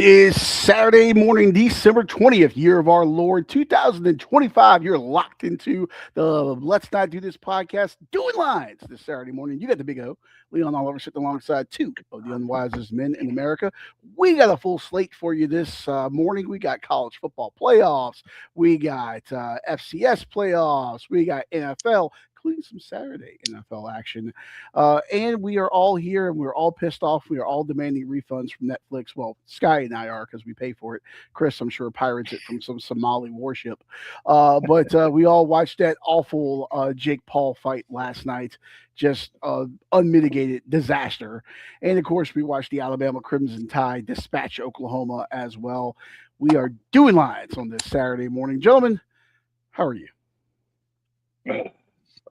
It is Saturday morning, December 20th, year of our Lord 2025. You're locked into the Let's Not Do This podcast doing lines this Saturday morning. You got the big O, Leon Oliver, sitting alongside two of the unwisest men in America. We got a full slate for you this morning. We got college football playoffs. We got FCS playoffs. We got NFL, including some Saturday NFL action. And we are all here and we're all pissed off. We are all demanding refunds from Netflix. Well, Sky and I are because we pay for it. Chris, I'm sure, pirates it from some Somali warship. But we all watched that awful Jake Paul fight last night. Just unmitigated disaster. And of course, we watched the Alabama Crimson Tide dispatch Oklahoma as well. We are doing lines on this Saturday morning. Gentlemen, how are you?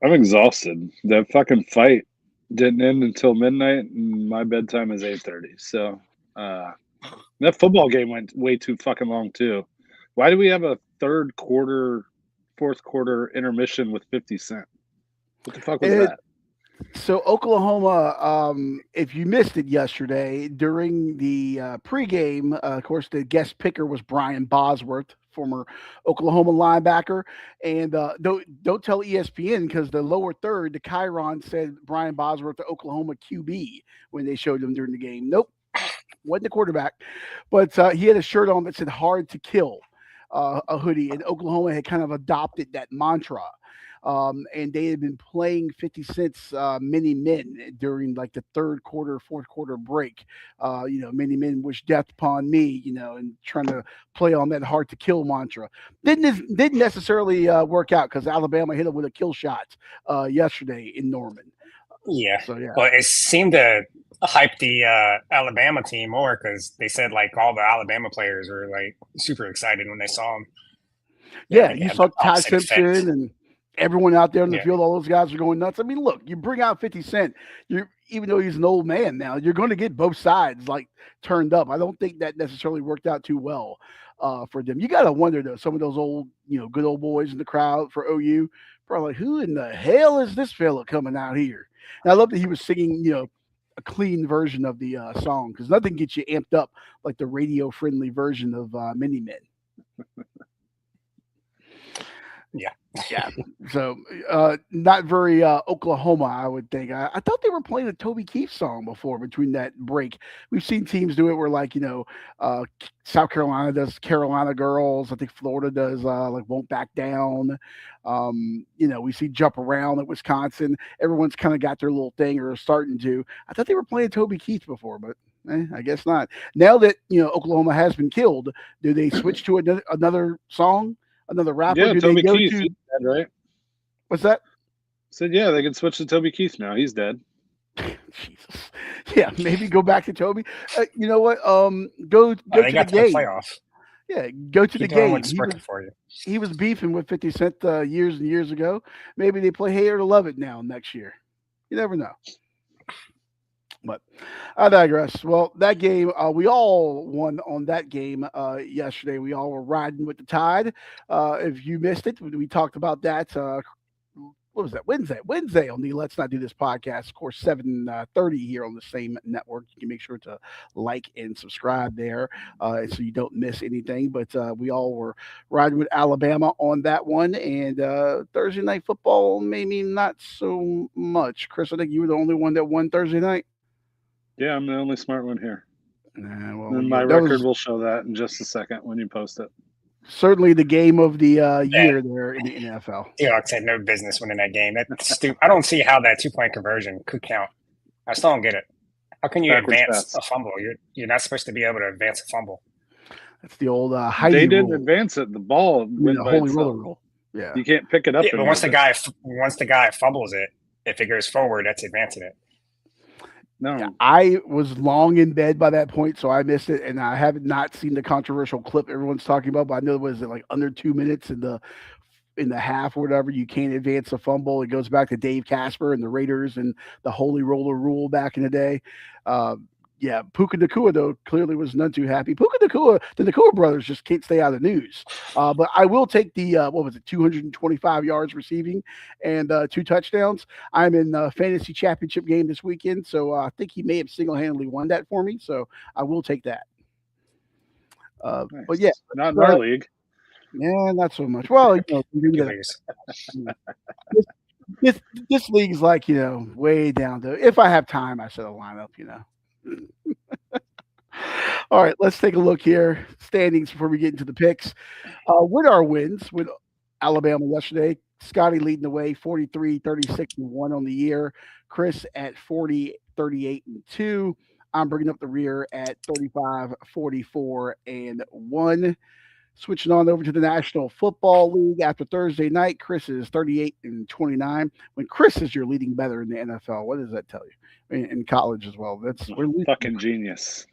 I'm exhausted. That fucking fight didn't end until midnight, and my bedtime is 8:30. So that football game went way too fucking long too. Why do we have a fourth quarter intermission with 50 Cent? What the fuck was that? So Oklahoma, if you missed it yesterday during the pregame, of course, the guest picker was Brian Bosworth, former Oklahoma linebacker. And don't tell ESPN because the lower third, the Chiron said Brian Bosworth, the Oklahoma QB, when they showed him during the game. Nope, wasn't the quarterback. But he had a shirt on that said "Hard to Kill," a hoodie, and Oklahoma had kind of adopted that mantra. And they had been playing 50 Cent's Many Men during like the fourth quarter break. Many men wish death upon me, and trying to play on that hard to kill mantra. Didn't necessarily work out because Alabama hit them with a kill shot yesterday in Norman. Yeah. Well, it seemed to hype the Alabama team more because they said like all the Alabama players were like super excited when they saw him. Yeah, you saw Ty Simpson and everyone out there in the field, all those guys are going nuts. I mean, look, you bring out 50 Cent, even though he's an old man now, you're going to get both sides like turned up. I don't think that necessarily worked out too well for them. You got to wonder though, some of those old, good old boys in the crowd for OU, probably like, who in the hell is this fella coming out here? And I love that he was singing, a clean version of the song because nothing gets you amped up like the radio friendly version of Many Men. Yeah. So not very Oklahoma, I would think. I thought they were playing a Toby Keith song before between that break. We've seen teams do it where like, South Carolina does Carolina Girls. I think Florida does like Won't Back Down. We see Jump Around at Wisconsin. Everyone's kind of got their little thing or starting to. I thought they were playing Toby Keith before, but I guess not. Now that, Oklahoma has been killed, do they switch to another song? Another rapper? Yeah, Toby Keith, he's dead, right? What's that? Said, yeah, they can switch to Toby Keith now. He's dead. Jesus. Yeah, maybe go back to Toby. You know what? Go to the game. Playoffs. Yeah, go to the game. He was beefing with 50 Cent years and years ago. Maybe they play Hate It or Love It now next year. You never know. But I digress. Well, that game, we all won on that game yesterday. We all were riding with the Tide. If you missed it, we talked about that. What was that? Wednesday on the Let's Not Do This podcast. Of course, 7:30 here on the same network. You can make sure to like and subscribe there so you don't miss anything. But we all were riding with Alabama on that one. And Thursday night football, maybe not so much. Chris, I think you were the only one that won Thursday night. Yeah, I'm the only smart one here. Well, and my record will show that in just a second when you post it. Certainly the game of the year there in the NFL. Seahawks had no business winning that game. That's stupid. I don't see how that 2-point conversion could count. I still don't get it. How can you advance a fumble? You're not supposed to be able to advance a fumble. That's the old They didn't advance it. The ball went the by holy itself. roller rule. Yeah, you can't pick it up. Yeah, but once the guy fumbles it, if it goes forward, that's advancing it. No, yeah, I was long in bed by that point, so I missed it, and I have not seen the controversial clip everyone's talking about. But I know it was like under 2 minutes in the half or whatever. You can't advance a fumble. It goes back to Dave Casper and the Raiders and the holy roller rule back in the day. Yeah, Puka Nacua, though, clearly was none too happy. Puka Nacua, the Nacua brothers just can't stay out of the news. But I will take the, 225 yards receiving and 2 touchdowns. I'm in the fantasy championship game this weekend, so I think he may have single-handedly won that for me, so I will take that. Nice. But yeah, not in our league. Yeah, not so much. Well, this league's like, way down to, if I have time, I set a lineup, All right, let's take a look here. Standings before we get into the picks. With our wins, with Alabama yesterday, Scotty leading the way 43, 36, and 1 on the year. Chris at 40, 38, and 2. I'm bringing up the rear at 35, 44, and 1. Switching on over to the National Football League after Thursday night, Chris is 38 and 29. When Chris is your leading bettor in the NFL, what does that tell you? In college as well. We're fucking genius.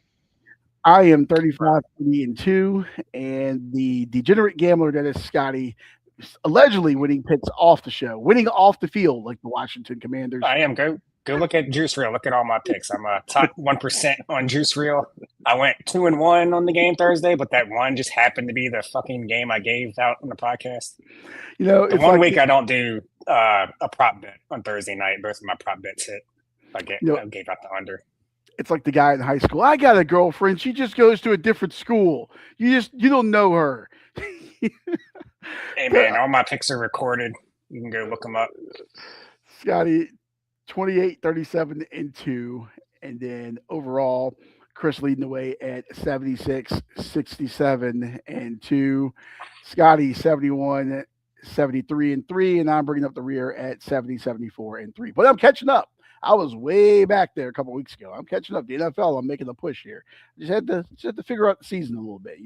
I am 35, 30, and 2, and the degenerate gambler that is Scotty, allegedly winning picks off the show, winning off the field like the Washington Commanders. I am. Go look at Juice Reel. Look at all my picks. I'm a top 1% on Juice Reel. I went 2-1 on the game Thursday, but that one just happened to be the fucking game I gave out on the podcast. It's one week I don't do a prop bet on Thursday night. Both of my prop bets hit. I gave out the under. It's like the guy in high school. I got a girlfriend. She just goes to a different school. You don't know her. Hey, man, all my picks are recorded. You can go look them up. Scotty, 28, 37, and 2. And then overall, Chris leading the way at 76, 67, and 2. Scotty, 71, 73, and 3. And I'm bringing up the rear at 70, 74, and 3. But I'm catching up. I was way back there a couple of weeks ago. I'm catching up. The NFL, I'm making a push here. Just had to figure out the season a little bit,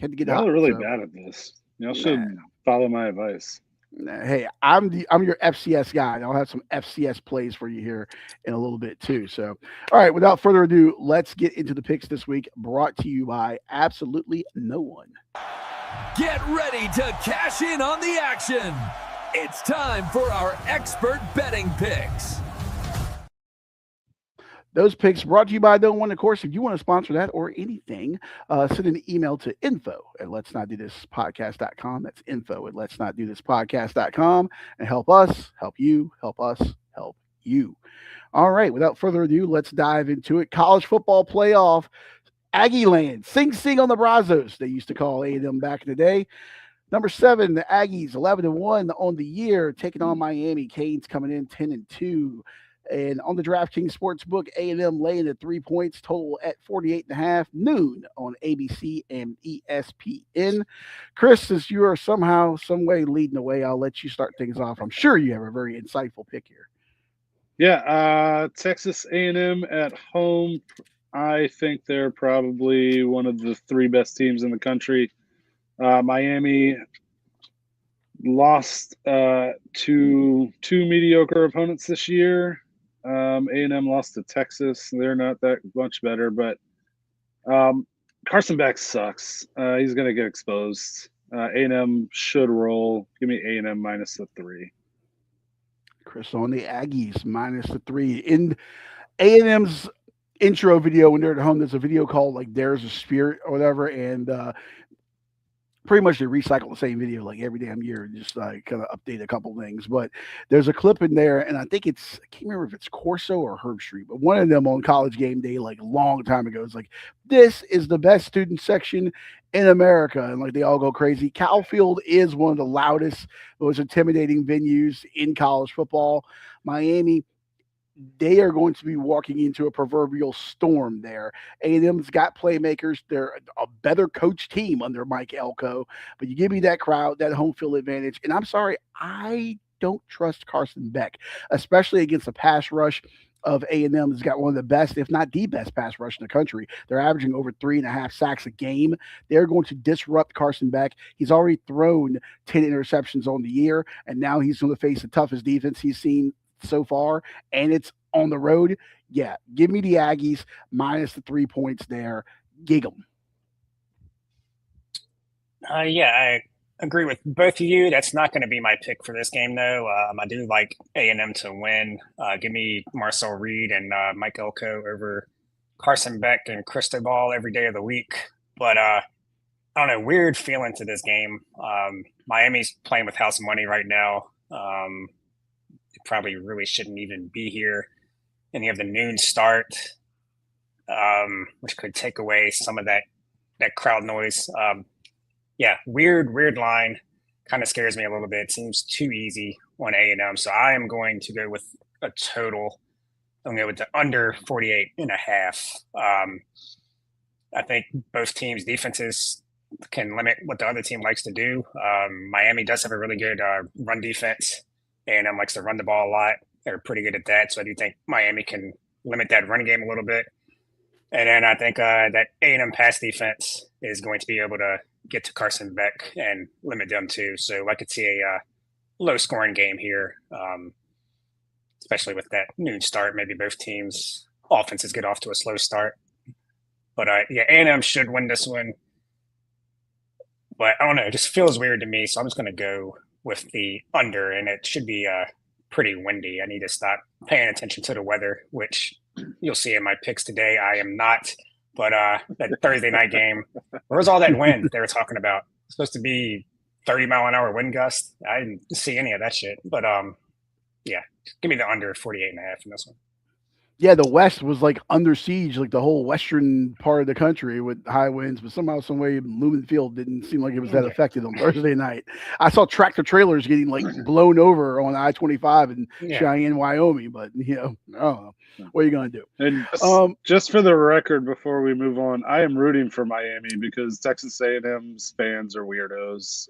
Had to get out. Y'all are really bad at this. Y'all should follow my advice. Hey, I'm your FCS guy. I'll have some FCS plays for you here in a little bit too. So, all right, without further ado, let's get into the picks this week, brought to you by absolutely no one. Get ready to cash in on the action. It's time for our expert betting picks. Those picks brought to you by No One. Of course, if you want to sponsor that or anything, send an email to info@letsnotdothispodcast.com. That's info@letsnotdothispodcast.com, and help us, help you, help us, help you. All right, without further ado, let's dive into it. College football playoff, Aggie Land, Sing Sing on the Brazos, they used to call A&M back in the day. Number 7, the Aggies, 11-1 on the year, taking on Miami. Canes coming in 10-2. And on the DraftKings Sportsbook, A&M laying at 3 points, total at 48.5, noon on ABC and ESPN. Chris, since you are somehow, some way leading the way, I'll let you start things off. I'm sure you have a very insightful pick here. Yeah, Texas A&M at home. I think they're probably one of the 3 best teams in the country. Miami lost to 2 mediocre opponents this year. A&M lost to Texas. They're not that much better, but Carson Beck sucks. He's going to get exposed. A&M should roll. Give me A&M minus the 3. Chris on the Aggies minus the 3. In A&M's intro video when they're at home, there's a video called like There's a Spirit or whatever, and pretty much they recycle the same video like every damn year, just like kind of update a couple things. But there's a clip in there, and I think I can't remember if it's Corso or Herb Street, but one of them on College Game Day, like a long time ago, is like, this is the best student section in America. And like they all go crazy. Cal Field is one of the loudest, most intimidating venues in college football. Miami, they are going to be walking into a proverbial storm there. A&M's got playmakers. They're a better coach team under Mike Elko. But you give me that crowd, that home field advantage. And I'm sorry, I don't trust Carson Beck, especially against a pass rush of A&M. Has got one of the best, if not the best, pass rush in the country. They're averaging over 3.5 sacks a game. They're going to disrupt Carson Beck. He's already thrown 10 interceptions on the year, and now he's going to face the toughest defense he's seen so far, and it's on the road. Yeah, give me the Aggies minus the 3 points there. Gig 'em. Yeah, I agree with both of you. That's not going to be my pick for this game, though. I do like A&M to win. Give me Marcel Reed and Mike Elko over Carson Beck and Cristobal every day of the week. But I don't know, weird feeling to this game. Miami's playing with house money right now. Probably really shouldn't even be here. And you have the noon start, which could take away some of that that crowd noise. Weird line. Kind of scares me a little bit. It seems too easy on A&M. So I am going to go with a total. I'm going to go with the under 48.5. I think both teams' defenses can limit what the other team likes to do. Miami does have a really good run defense. A&M likes to run the ball a lot. They're pretty good at that. So I do think Miami can limit that run game a little bit. And then I think that A&M pass defense is going to be able to get to Carson Beck and limit them too. So I could see a low-scoring game here, especially with that noon start. Maybe both teams' offenses get off to a slow start. But A&M should win this one. But I don't know, it just feels weird to me. So I'm just going to go with the under, and it should be pretty windy. I need to stop paying attention to the weather, which you'll see in my picks today. I am not. But that Thursday night game, where's all that wind they were talking about? It's supposed to be 30-mile-an-hour wind gust. I didn't see any of that shit. But, give me the under 48.5 in this one. Yeah, the West was like under siege, like the whole western part of the country with high winds, but somehow, some way, Lumen Field didn't seem like it was that affected on Thursday night. I saw tractor trailers getting like blown over on I-25 in Cheyenne, Wyoming, but I don't know. What are you going to do? And just for the record, before we move on, I am rooting for Miami because Texas A&M's fans are weirdos.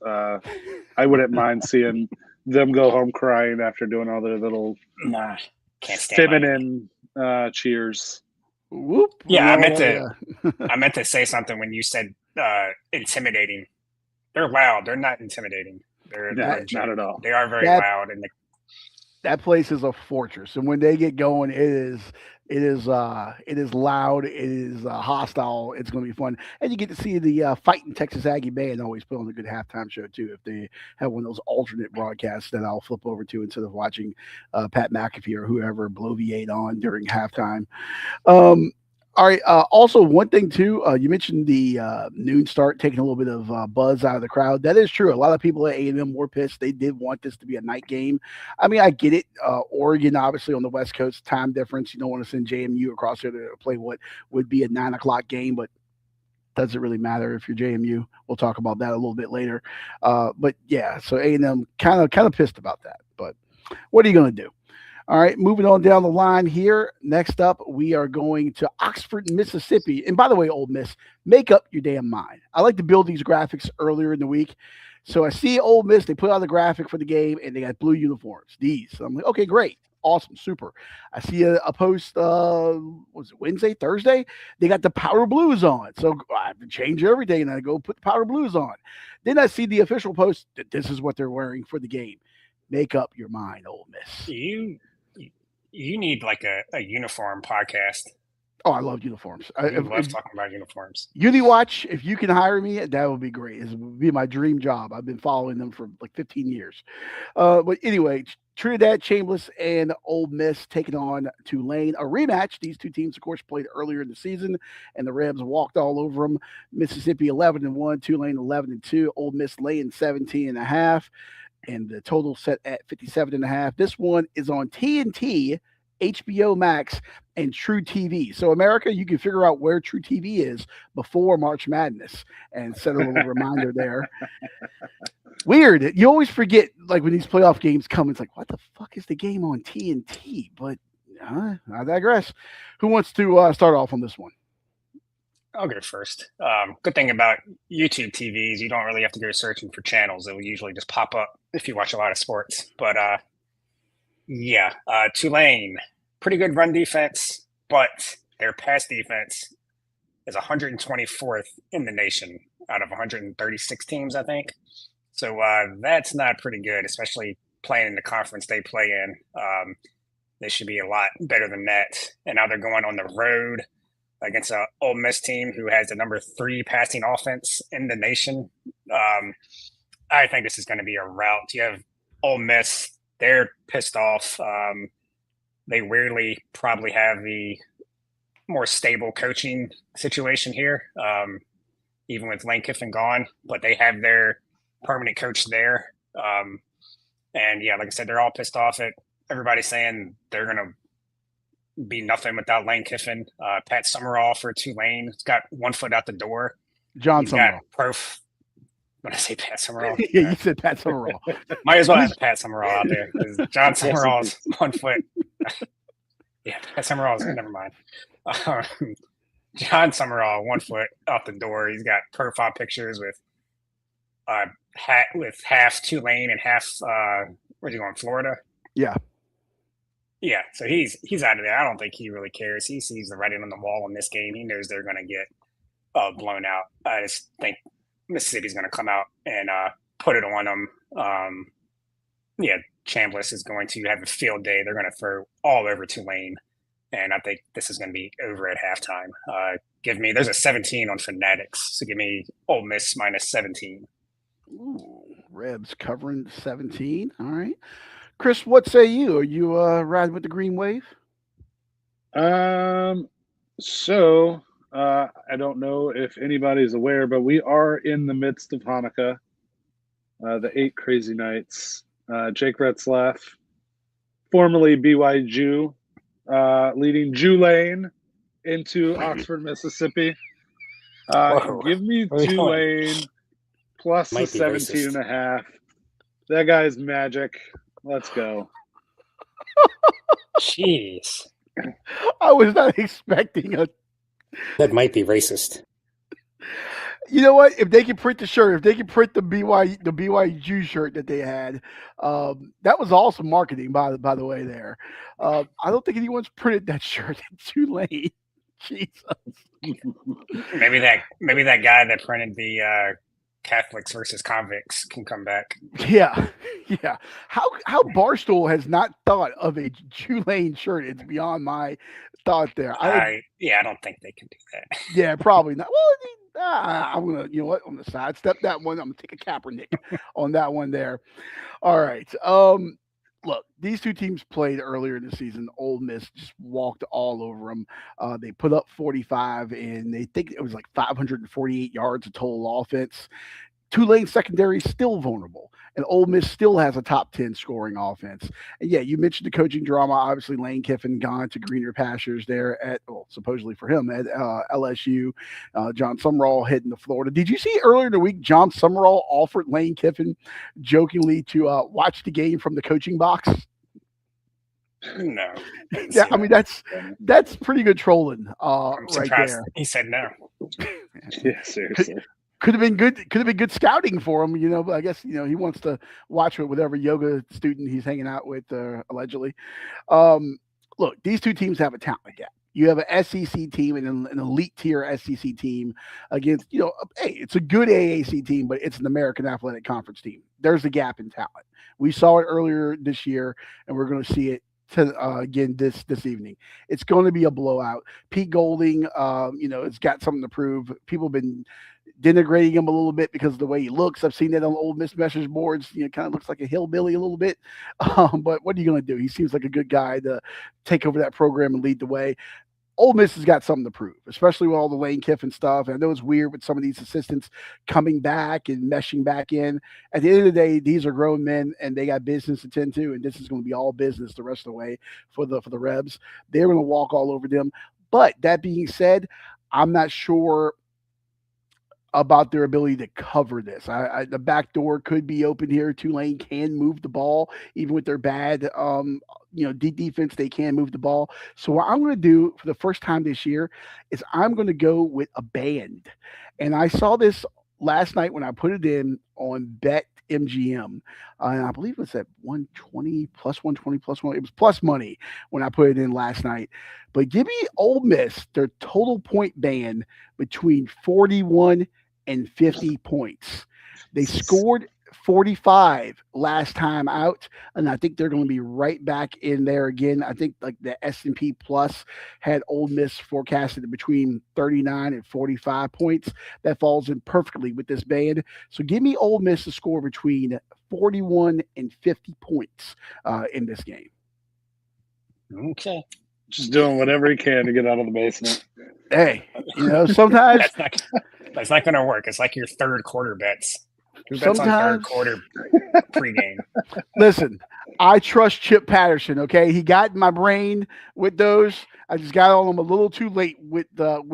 I wouldn't mind seeing them go home crying after doing all their little feminine cheers. Whoop. Yeah, I meant to say something when you said intimidating. They're loud. They're not intimidating. They're not at all. They are very loud, and that place is a fortress. And when they get going, it is loud. It is hostile. It's going to be fun, and you get to see the fighting Texas Aggie band always put on a good halftime show too. If they have one of those alternate broadcasts that I'll flip over to instead of watching Pat McAfee or whoever bloviate on during halftime. All right. Also, one thing too, you mentioned the noon start taking a little bit of buzz out of the crowd. That is true. A lot of people at A&M were pissed. They did want this to be a night game. I mean, I get it. Oregon, obviously, on the West Coast, time difference. You don't want to send JMU across there to play what would be a 9:00 game, but doesn't really matter if you're JMU. We'll talk about that a little bit later. But yeah, so A&M kind of pissed about that. But what are you going to do? All right, moving on down the line here. Next up, we are going to Oxford, Mississippi. And by the way, Ole Miss, make up your damn mind. I like to build these graphics earlier in the week. So I see Ole Miss, they put out the graphic for the game, and they got blue uniforms, these. So I'm like, okay, great. Awesome, super. I see a post, was it Wednesday, Thursday? They got the powder blues on. So I have to change everything, and I go put the powder blues on. Then I see the official post that this is what they're wearing for the game. Make up your mind, Ole Miss. You need like a uniform podcast. Oh, I love uniforms. I love talking about uniforms. UniWatch, if you can hire me, that would be great. It would be my dream job. I've been following them for like 15 years. But anyway, Trinidad Chambliss and Ole Miss taking on Tulane. A rematch. These two teams, of course, played earlier in the season, and the Rebs walked all over them. Mississippi 11-1, Tulane 11-2, Ole Miss laying 17.5. And the total set at 57.5. This one is on TNT, HBO Max, and True TV. So, America, you can figure out where True TV is before March Madness and set a little reminder there. Weird. You always forget, like, when these playoff games come, it's like, what the fuck is the game on TNT? But I digress. Who wants to start off on this one? I'll go first. Good thing about YouTube TVs, you don't really have to go searching for channels. It will usually just pop up if you watch a lot of sports. But Tulane, pretty good run defense, but their pass defense is 124th in the nation out of 136 teams, I think. So that's not pretty good, especially playing in the conference they play in. They should be a lot better than that. And now they're going on the road against an Ole Miss team who has the number 3 passing offense in the nation. I think this is going to be a rout. You have Ole Miss, they're pissed off. They weirdly probably have the more stable coaching situation here, even with Lane Kiffin gone, but they have their permanent coach there. And yeah, like I said, they're all pissed off at everybody saying they're going to be nothing without Lane Kiffin. Pat Summerall for Tulane has got one foot out the door. John He's got Summerall. When I say Pat Summerall, Yeah, you said Pat Summerall. might as well have Pat Summerall out there because John Summerall's 1 foot. Yeah, Pat Summerall's never mind. John Summerall, 1 foot off the door. He's got profile pictures with half Tulane and half where's he going? Florida. Yeah. Yeah, so he's out of there. I don't think he really cares. He sees the writing on the wall in this game. He knows they're going to get blown out. I just think Mississippi's going to come out and put it on them. Chambliss is going to have a field day. They're going to throw all over Tulane, and I think this is going to be over at halftime. There's a 17 on Fanatics, so give me Ole Miss minus 17. Ooh, Rebs covering 17. All right. Chris, what say you? Are you riding with the green wave? So I don't know if anybody's aware, but we are in the midst of Hanukkah, the 8 crazy nights. Jake Retzlaff, formerly BY Jew, leading Tulane into Oxford, Mississippi. Give me Tulane plus the 17.5. That guy's magic. Let's go. Jeez. I was not expecting That might be racist. You know what? If they can print the shirt, if they can print the BYU shirt that they had, that was awesome marketing by the way there. I don't think anyone's printed that shirt in Tulane. Jesus. Maybe that guy that printed the Catholics versus convicts can come back. Yeah. How Barstool has not thought of a Tulane shirt? It's beyond my thought there. I don't think they can do that. Yeah, probably not. Well, I'm gonna sidestep that one. I'm gonna take a Kaepernick on that one there. All right. Look, these two teams played earlier in the season. Ole Miss just walked all over them. They put up 45, and they think it was like 548 yards of total offense. Tulane secondary is still vulnerable, and Ole Miss still has a top 10 scoring offense. And yeah, you mentioned the coaching drama. Obviously, Lane Kiffin gone to greener pastures there supposedly for him at LSU. John Summerall heading to Florida. Did you see earlier in the week John Summerall offered Lane Kiffin jokingly to watch the game from the coaching box? No. Yeah, I mean that's pretty good trolling right there. He said no. Yeah, seriously. Could have been good scouting for him, but I guess, he wants to watch with whatever yoga student he's hanging out with, allegedly. Look, these two teams have a talent gap. You have an SEC team and an elite tier SEC team against, hey, it's a good AAC team, but it's an American Athletic Conference team. There's a gap in talent. We saw it earlier this year, and we're going to see it again this evening. It's going to be a blowout. Pete Golding, it's got something to prove. People have been denigrating him a little bit because of the way he looks. I've seen that on Ole Miss message boards. Kind of looks like a hillbilly a little bit. But what are you going to do? He seems like a good guy to take over that program and lead the way. Ole Miss has got something to prove, especially with all the Lane Kiffin stuff. And I know it's weird with some of these assistants coming back and meshing back in. At the end of the day, these are grown men and they got business to tend to, and this is going to be all business the rest of the way for the Rebs. They're going to walk all over them. But that being said, I'm not sure about their ability to cover this. The back door could be open here. Tulane can move the ball, even with their bad, deep defense. They can move the ball. So what I'm going to do for the first time this year is I'm going to go with a band. And I saw this last night when I put it in on Bet MGM, and I believe it was at 120 plus 120 plus one. It was plus money when I put it in last night. But give me Ole Miss their total point band between 41 and 50 points. They scored 45 last time out, and I think they're going to be right back in there again. I think like the S&P Plus had Ole Miss forecasted between 39 and 45 points. That falls in perfectly with this band. So give me Ole Miss to score between 41 and 50 points in this game. Okay. Just doing whatever he can to get out of the basement. Hey, sometimes that's not going to work. It's like your third quarter bets. Who bets on third quarter pregame? Listen, I trust Chip Patterson. Okay, he got in my brain with those. I just got on them a little too late with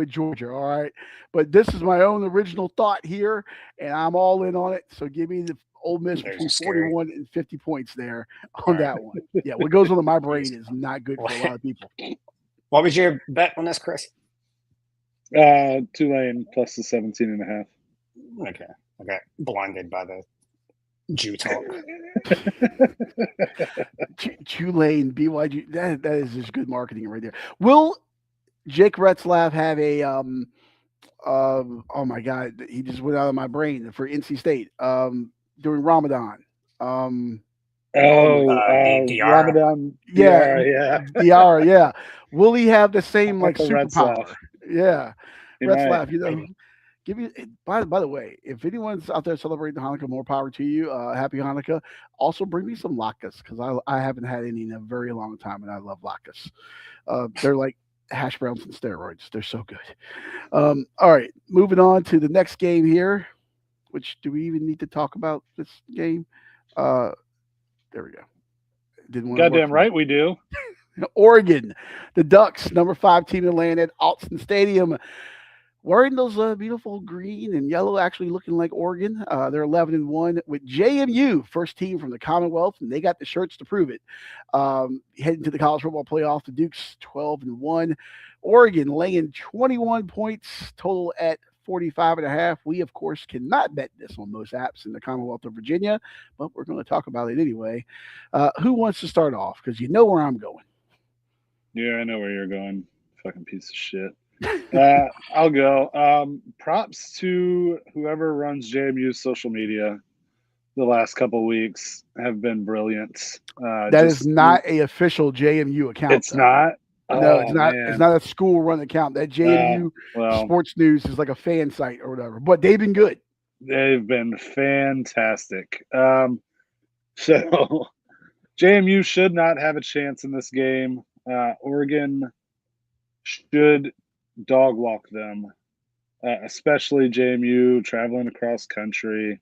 Georgia. All right, but this is my own original thought here, and I'm all in on it. So give me the Ole Miss Those between are scary. 41 and 50 points there All on right. that one. Yeah, what goes on in my brain is not good for a lot of people. What was your bet on this, Chris? Tulane plus the 17.5. Okay. I got blinded by the Jew talk. Tulane, BYU, that is just good marketing right there. Will Jake Retzlaff have a oh my God, he just went out of my brain for NC State during Ramadan. Diarra. Ramadan. Yeah, Diarra, yeah. Will he have the same like Uncle superpower? Retzlaff. Yeah, He Retzlaff. might. You know, Maybe. give you. By the way, if anyone's out there celebrating Hanukkah, more power to you. Happy Hanukkah. Also, bring me some latkes because I haven't had any in a very long time, and I love latkes. They're like hash browns and steroids. They're so good. All right, moving on to the next game here. Which do we even need to talk about this game? There we go. Didn't want to Goddamn right we do. Oregon, the Ducks, number 5 team in the land at Alston Stadium, wearing those beautiful green and yellow, actually looking like Oregon. They're 11-1 with JMU, first team from the Commonwealth, and they got the shirts to prove it. Heading to the college football playoff, the Dukes 12-1. Oregon laying 21 points total at 45.5. We, of course, cannot bet this on most apps in the Commonwealth of Virginia, but we're going to talk about it anyway. Who wants to start off? Because you know where I'm going. Yeah, I know where you're going. Fucking piece of shit. I'll go. Props to whoever runs JMU's social media. The last couple of weeks have been brilliant. That is not a official JMU account. It's though. not. No, it's not. Man. It's not a school run account. That JMU Sports News is like a fan site or whatever. But they've been good. They've been fantastic. So JMU should not have a chance in this game. Oregon should dog walk them, especially JMU traveling across country.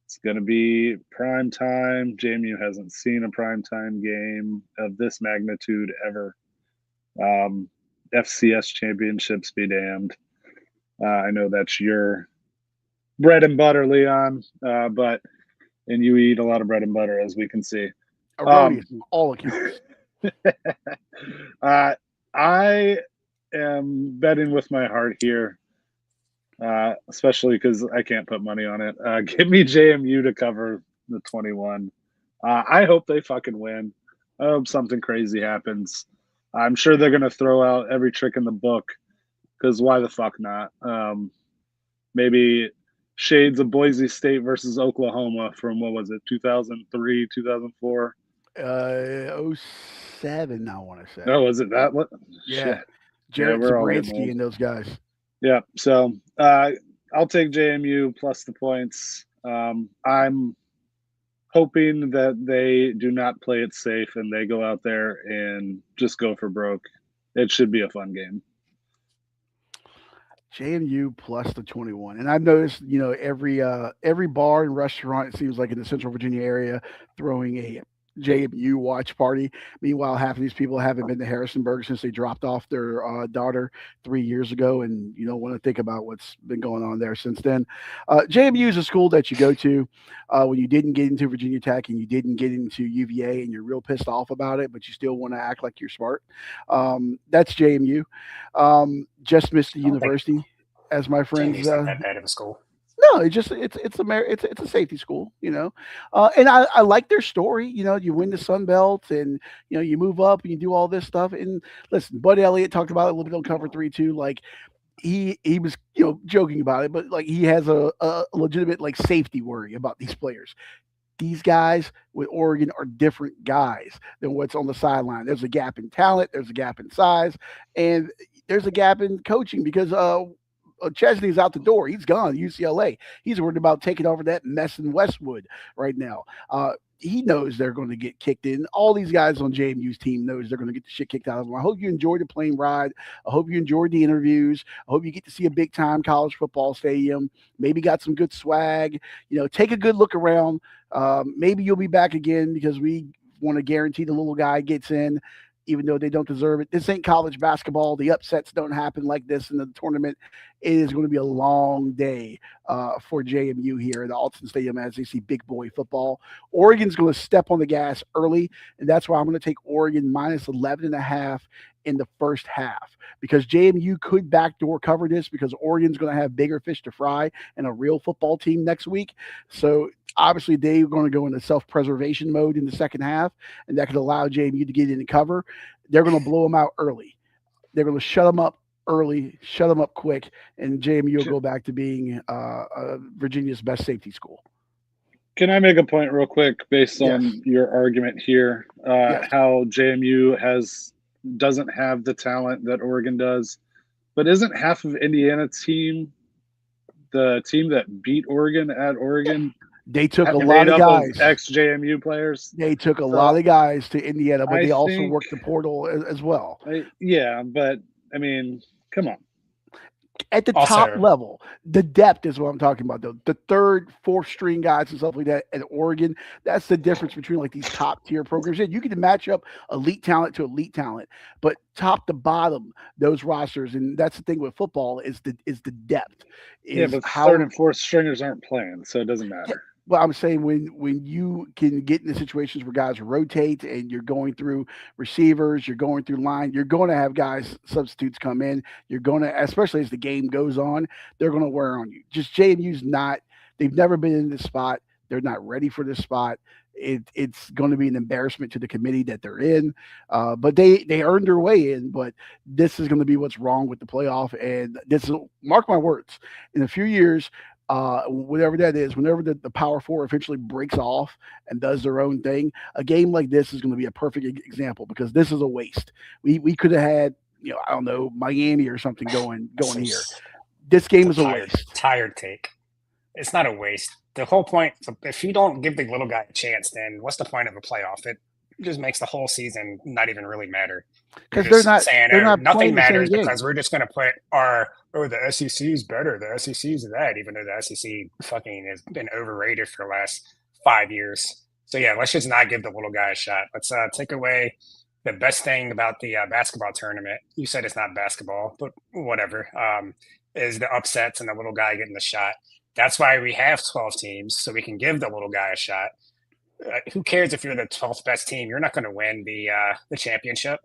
It's going to be prime time. JMU hasn't seen a prime time game of this magnitude ever. FCS championships be damned. I know that's your bread and butter, Leon, and you eat a lot of bread and butter, as we can see. Erroneous in all accounts. I am betting with my heart here, especially because I can't put money on it. Give me JMU to cover the 21. I hope they fucking win. I hope something crazy happens. I'm sure they're going to throw out every trick in the book because why the fuck not? Maybe shades of Boise State versus Oklahoma from, what was it, 2003, 2004? 07, I want to say. No, was it that one? Yeah. Shit. Jared we're all getting Zabransky old. and those guys. Yeah, so I'll take JMU plus the points. I'm hoping that they do not play it safe and they go out there and just go for broke. It should be a fun game. JMU plus the 21. And I've noticed, every bar and restaurant, it seems like in the Central Virginia area, throwing a JMU watch party. Meanwhile, half of these people haven't been to Harrisonburg since they dropped off their daughter 3 years ago, and you don't want to think about what's been going on there since then. JMU is a school that you go to when you didn't get into Virginia Tech and you didn't get into UVA, and you're real pissed off about it, but you still want to act like you're smart. That's JMU. Just missed the university, as my friends. JMU's not that bad of a school. No, it's a safety school, and I like their story. You win the Sun Belt, and you move up, and you do all this stuff. And listen, Bud Elliott talked about it a little bit on Cover 3 too. Like he was joking about it, but like he has a legitimate like safety worry about these players. These guys with Oregon are different guys than what's on the sideline. There's a gap in talent, there's a gap in size, and there's a gap in coaching because Chesney's out the door. He's gone. UCLA. He's worried about taking over that mess in Westwood right now. He knows they're going to get kicked in. All these guys on JMU's team knows they're going to get the shit kicked out of them. I hope you enjoyed the plane ride. I hope you enjoyed the interviews. I hope you get to see a big-time college football stadium. Maybe got some good swag. Take a good look around. Maybe you'll be back again because we want to guarantee the little guy gets in. even though they don't deserve it. This ain't college basketball. The upsets don't happen like this in the tournament. It is going to be a long day for JMU here at the Alton Stadium as they see big boy football. Oregon's going to step on the gas early, and that's why I'm going to take Oregon minus 11.5 in the first half, because JMU could backdoor cover this because Oregon's going to have bigger fish to fry and a real football team next week. So obviously they're going to go into self-preservation mode in the second half, and that could allow JMU to get in and cover. They're going to blow them out early. They're going to shut them up early, shut them up quick, and JMU will go back to being Virginia's best safety school. Can I make a point real quick based on Yes. your argument here? Yes. How JMU doesn't have the talent that Oregon does, but isn't half of Indiana's team the team that beat Oregon at Oregon? They took a lot of guys. Ex-JMU players. They took a lot of guys to Indiana, but I they also think- worked the portal as well. Yeah, but I mean, come on. At the Also- top level, the depth is what I'm talking about, though. The third, fourth string guys and stuff like that at Oregon, that's the difference between like these top tier programs. Yeah, you can match up elite talent to elite talent, but top to bottom, those rosters, and that's the thing with football is the depth. Yeah, but third and fourth stringers aren't playing, so it doesn't matter. Well, I'm saying when you can get into situations where guys rotate and you're going through receivers, you're going through line, you're going to have guys, substitutes come in. You're going to, especially as the game goes on, they're going to wear on you. Just JMU's not, they've never been in this spot. They're not ready for this spot. It's going to be an embarrassment to the committee that they're in. But they earned their way in, but this is going to be what's wrong with the playoff. And this is, mark my words, in a few years, whatever that is, whenever the Power Four eventually breaks off and does their own thing, a game like this is going to be a perfect example because this is a waste. We could have had, I don't know, Miami or something going here. This game is a waste. Tired take. It's not a waste. The whole point, if you don't give the little guy a chance, then what's the point of a playoff? It just makes the whole season not even really matter. Because they're not nothing playing the same matters game. because we're just going to put the SEC is better. The SEC is that, even though the SEC fucking has been overrated for the last 5 years. So yeah, let's just not give the little guy a shot. Let's take away the best thing about the basketball tournament. You said it's not basketball, but whatever. Is the upsets and the little guy getting the shot. That's why we have 12 teams, so we can give the little guy a shot. Who cares if you're the 12th best team? You're not going to win the championship.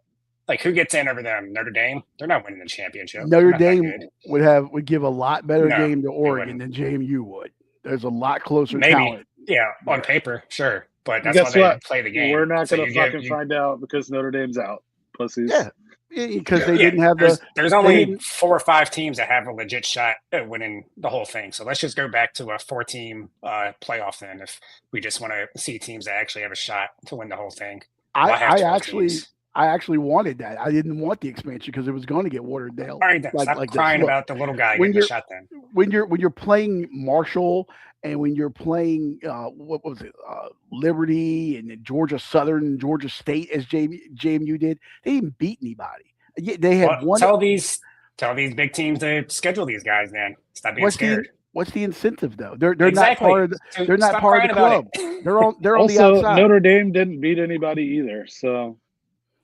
Like, who gets in over them? Notre Dame? They're not winning the championship. Notre Dame would give a lot better game to Oregon wouldn't. than JMU would. There's a lot closer Maybe. talent. Yeah, on paper, sure. But that's Guess why what? they play the game. We're not So going to you fucking find out because Notre Dame's out. Pussies. Yeah, because they didn't have there's only 4 or 5 teams that have a legit shot at winning the whole thing. So let's just go back to a 4-team playoff then. If we just want to see teams that actually have a shot to win the whole thing. I actually wanted that. I didn't want the expansion because it was going to get watered down. All right, then stop crying about the little guy getting the shot. Then when you're playing Marshall and when you're playing what was it, Liberty and Georgia Southern and Georgia State as JMU did, they didn't beat anybody. They had one. Tell these big teams to schedule these guys. Then stop being scared. What's the incentive though? They're exactly. not part of the, they're not part of the club. They're on the outside. Notre Dame didn't beat anybody either. So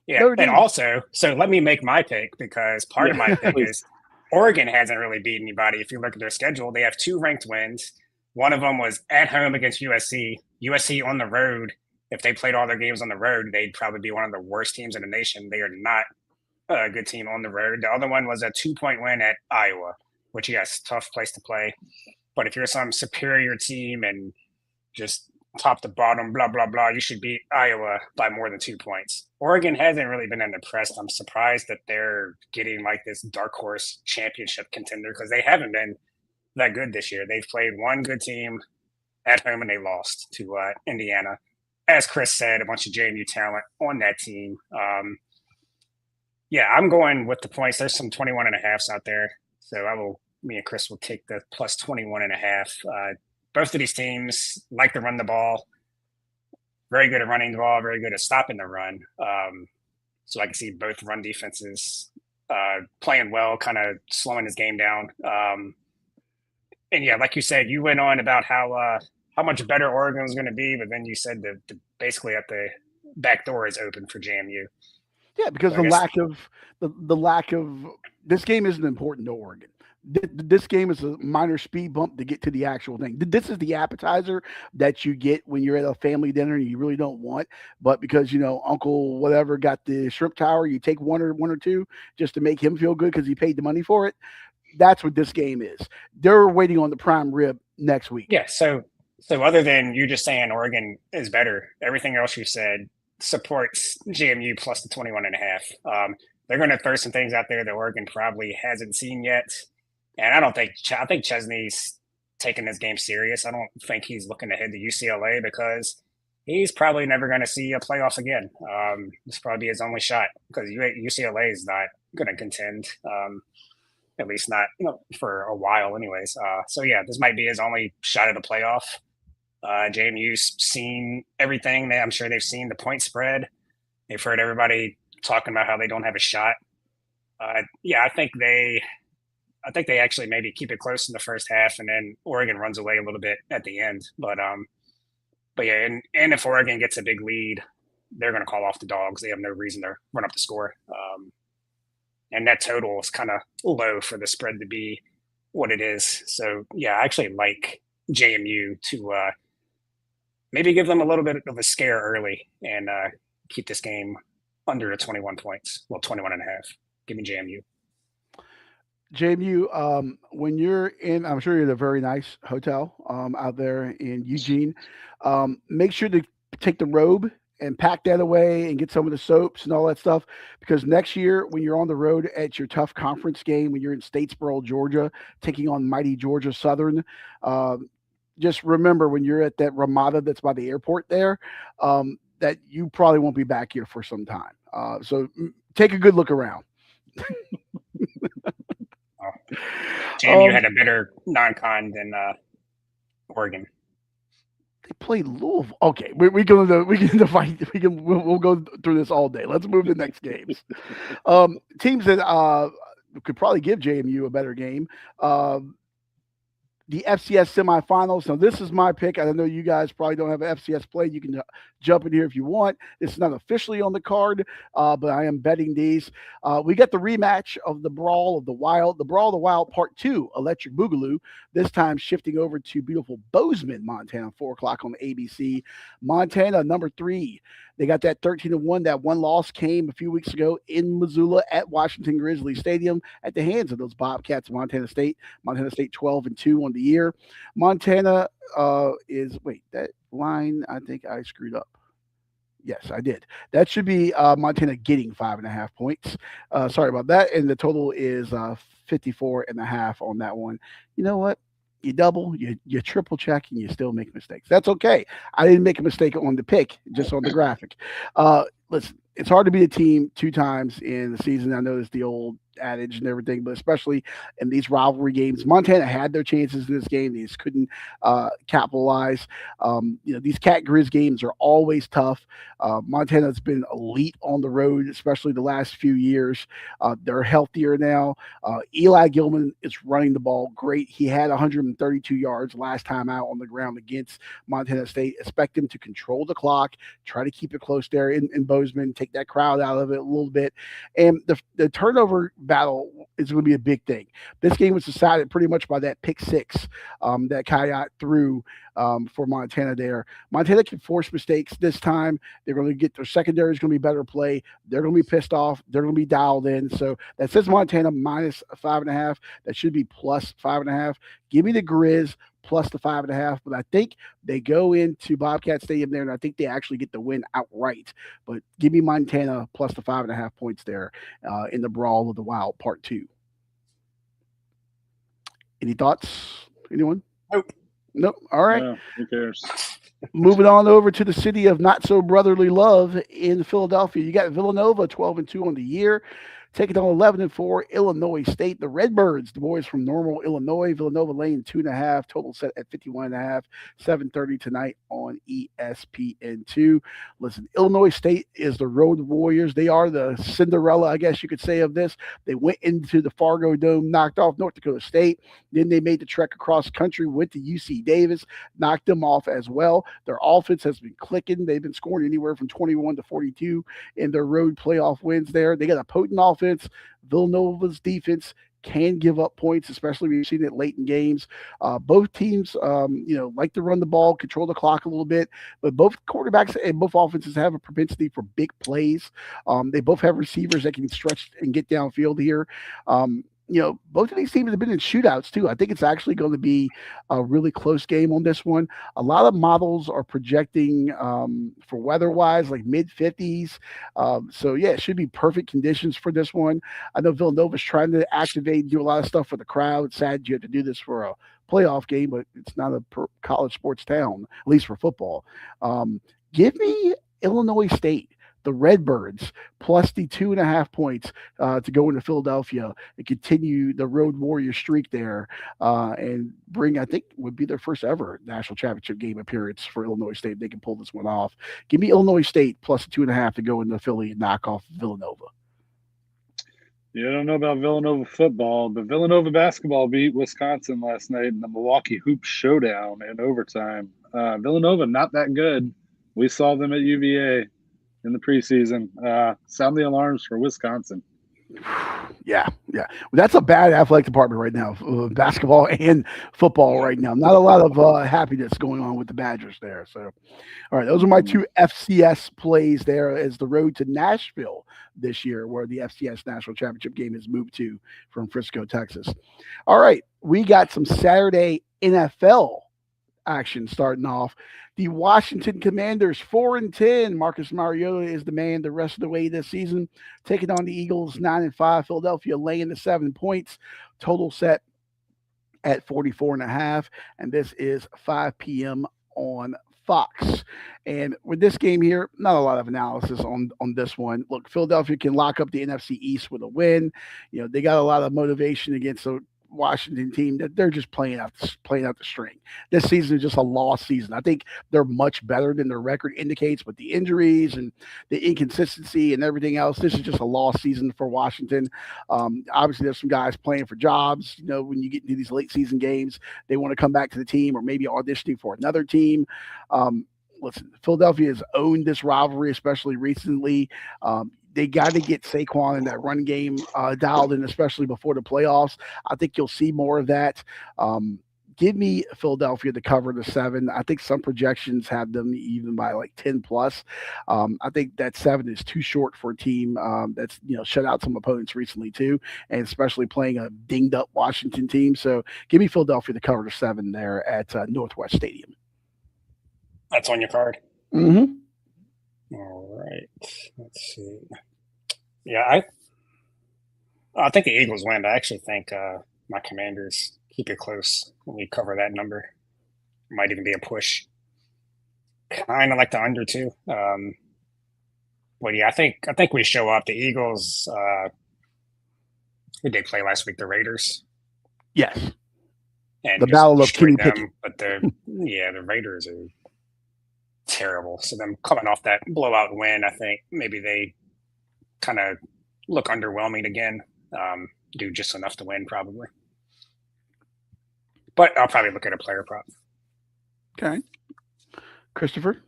yeah, and also, so let me make my pick because part of my pick is Oregon hasn't really beat anybody. If you look at their schedule, they have 2 ranked wins. One of them was at home against USC. USC on the road, if they played all their games on the road, they'd probably be one of the worst teams in the nation. They are not a good team on the road. The other one was a 2-point win at Iowa, which, yes, tough place to play. But if you're some superior team and just top to bottom, blah, blah, blah, you should beat Iowa by more than 2 points. Oregon hasn't really been impressed. I'm surprised that they're getting like this dark horse championship contender because they haven't been that good this year. They've played one good team at home and they lost to Indiana. As Chris said, a bunch of JMU talent on that team. Yeah, I'm going with the points. There's some 21.5s out there. So me and Chris will take the plus 21.5. Both of these teams like to run the ball. Very good at running the ball, very good at stopping the run. So I can see both run defenses playing well, kind of slowing this game down. And yeah, like you said, you went on about how much better Oregon was going to be, but then you said that basically at the back door is open for JMU. Yeah, because So I guess the lack of this game isn't important to Oregon. This game is a minor speed bump to get to the actual thing. This is the appetizer that you get when you're at a family dinner and you really don't want, but because Uncle whatever got the shrimp tower, you take one or two just to make him feel good because he paid the money for it. That's what this game is. They're waiting on the prime rib next week. yeah. So other than you just saying Oregon is better, everything else you said supports JMU plus the 21.5. They're going to throw some things out there that Oregon probably hasn't seen yet. And I think Chesney's taking this game serious. I don't think he's looking ahead to UCLA because he's probably never going to see a playoff again. This probably be his only shot because UCLA is not going to contend, at least not for a while, anyways. So yeah, this might be his only shot at a playoff. JMU's seen everything. I'm sure they've seen the point spread. They've heard everybody talking about how they don't have a shot. Yeah, I think they actually maybe keep it close in the first half, and then Oregon runs away a little bit at the end. But yeah, and if Oregon gets a big lead, they're going to call off the dogs. They have no reason to run up the score. And that total is kind of low for the spread to be what it is. So yeah, I actually like JMU to maybe give them a little bit of a scare early and keep this game under the 21 points. Well, 21.5. Give me JMU. JMU, when you're in, I'm sure you're at a very nice hotel out there in Eugene. Make sure to take the robe and pack that away and get some of the soaps and all that stuff, because next year when you're on the road at your tough conference game, when you're in Statesboro, Georgia, taking on mighty Georgia Southern, just remember when you're at that Ramada that's by the airport there, that you probably won't be back here for some time. So take a good look around. JMU had a better non-con than Oregon. They played Louisville. Okay, we'll go through this all day. Let's move to the next games. Teams that could probably give JMU a better game. The FCS Semifinals. Now, this is my pick. I know you guys probably don't have an FCS play. You can jump in here if you want. It's not officially on the card, but I am betting these. We got the rematch of the Brawl of the Wild. The Brawl of the Wild Part 2, Electric Boogaloo. This time shifting over to beautiful Bozeman, Montana, 4 o'clock on ABC. Montana, number 3. They got that 13-1. That one loss came a few weeks ago in Missoula at Washington Grizzly Stadium at the hands of those Bobcats of Montana State. Montana State 12-2 on the year. Montana that line, I think I screwed up. Yes, I did. That should be Montana getting 5.5 points. Sorry about that. And the total is 54.5 on that one. You know what? You double, you triple check, and you still make mistakes. That's okay. I didn't make a mistake on the pick, just on the graphic. Listen, it's hard to beat a team 2 times in the season. I know it's the old adage and everything, but especially in these rivalry games, Montana had their chances in this game. They just couldn't capitalize. These Cat Grizz games are always tough. Montana's been elite on the road, especially the last few years. They're healthier now. Eli Gilman is running the ball great. He had 132 yards last time out on the ground against Montana State. Expect him to control the clock, try to keep it close there in Bozeman, take that crowd out of it a little bit. And the turnover battle is going to be a big thing. This game was decided pretty much by that pick 6 that Kayat threw for Montana there. Montana can force mistakes this time. They're going to get their secondary is going to be better play. They're going to be pissed off. They're going to be dialed in. So that says Montana minus 5.5. That should be plus 5.5. Give me the Grizz plus the 5.5, but I think they go into Bobcat Stadium there, and I think they actually get the win outright. But give me Montana plus the 5.5 points there in the Brawl of the Wild Part 2. Any thoughts? Anyone? Nope. All right. No, who cares? Moving on over to the city of not so brotherly love in Philadelphia. You got Villanova 12-2 on the year, taking on 11-4 Illinois State. The Redbirds, the boys from Normal, Illinois. Villanova laying 2.5. Total set at 51.5. 7:30 tonight on ESPN2. Listen, Illinois State is the Road Warriors. They are the Cinderella, I guess you could say, of this. They went into the Fargo Dome, knocked off North Dakota State. Then they made the trek across country, went to UC Davis, knocked them off as well. Their offense has been clicking. They've been scoring anywhere from 21 to 42 in their road playoff wins there. They got a potent offense. Villanova's defense can give up points, especially when you've seen it late in games. Both teams, like to run the ball, control the clock a little bit, but both quarterbacks and both offenses have a propensity for big plays. They both have receivers that can stretch and get downfield here. Both of these teams have been in shootouts too. I think it's actually going to be a really close game on this one. A lot of models are projecting for weather-wise like mid-50s. It should be perfect conditions for this one. I know Villanova's trying to activate and do a lot of stuff for the crowd. It's sad you have to do this for a playoff game, but it's not a college sports town, at least for football. Give me Illinois State, the Redbirds, plus the 2.5 points to go into Philadelphia and continue the Road Warrior streak there and bring, I think, would be their first ever national championship game appearance for Illinois State. They can pull this one off. Give me Illinois State plus the 2.5 to go into Philly and knock off Villanova. Yeah, I don't know about Villanova football, but Villanova basketball beat Wisconsin last night in the Milwaukee Hoop Showdown in overtime. Villanova, not that good. We saw them at UVA in the preseason. Sound the alarms for Wisconsin. Yeah. That's a bad athletic department right now, basketball and football right now. Not a lot of happiness going on with the Badgers there. So, all right, those are my two FCS plays there as the road to Nashville this year, where the FCS National Championship game is moved to from Frisco, Texas. All right, we got some Saturday NFL action starting off. The Washington Commanders 4-10. Marcus Mariota is the man the rest of the way this season, taking on the Eagles 9-5. Philadelphia laying the 7 points. Total set at 44.5. And this is 5 p.m. on Fox. And with this game here, not a lot of analysis on this one. Look, Philadelphia can lock up the NFC East with a win. They got a lot of motivation against the Washington team that they're just playing out the string. This season is just a lost season. I think they're much better than their record indicates, but the injuries and the inconsistency and everything else, this is just a lost season for Washington. Obviously, there's some guys playing for jobs. When you get into these late season games, they want to come back to the team or maybe auditioning for another team. Listen, Philadelphia has owned this rivalry, especially recently. They got to get Saquon in that run game dialed in, especially before the playoffs. I think you'll see more of that. Give me Philadelphia to cover the 7. I think some projections have them even by like 10 plus. I think that 7 is too short for a team that's shut out some opponents recently too, and especially playing a dinged up Washington team. So give me Philadelphia to cover the 7 there at Northwest Stadium. That's on your card. Mm-hmm. All right. Let's see. Yeah, I think the Eagles win. I actually think my Commanders keep it close when we cover that number. Might even be a push. Kind of like the under too. But yeah, I think we show up. The Eagles. Who did they play last week? The Raiders. Yes. And the battle of Kenny them, Pickett. But the Raiders are terrible. So them coming off that blowout win, I think maybe they kind of look underwhelming again. Do just enough to win probably. But I'll probably look at a player prop. Okay. Christopher?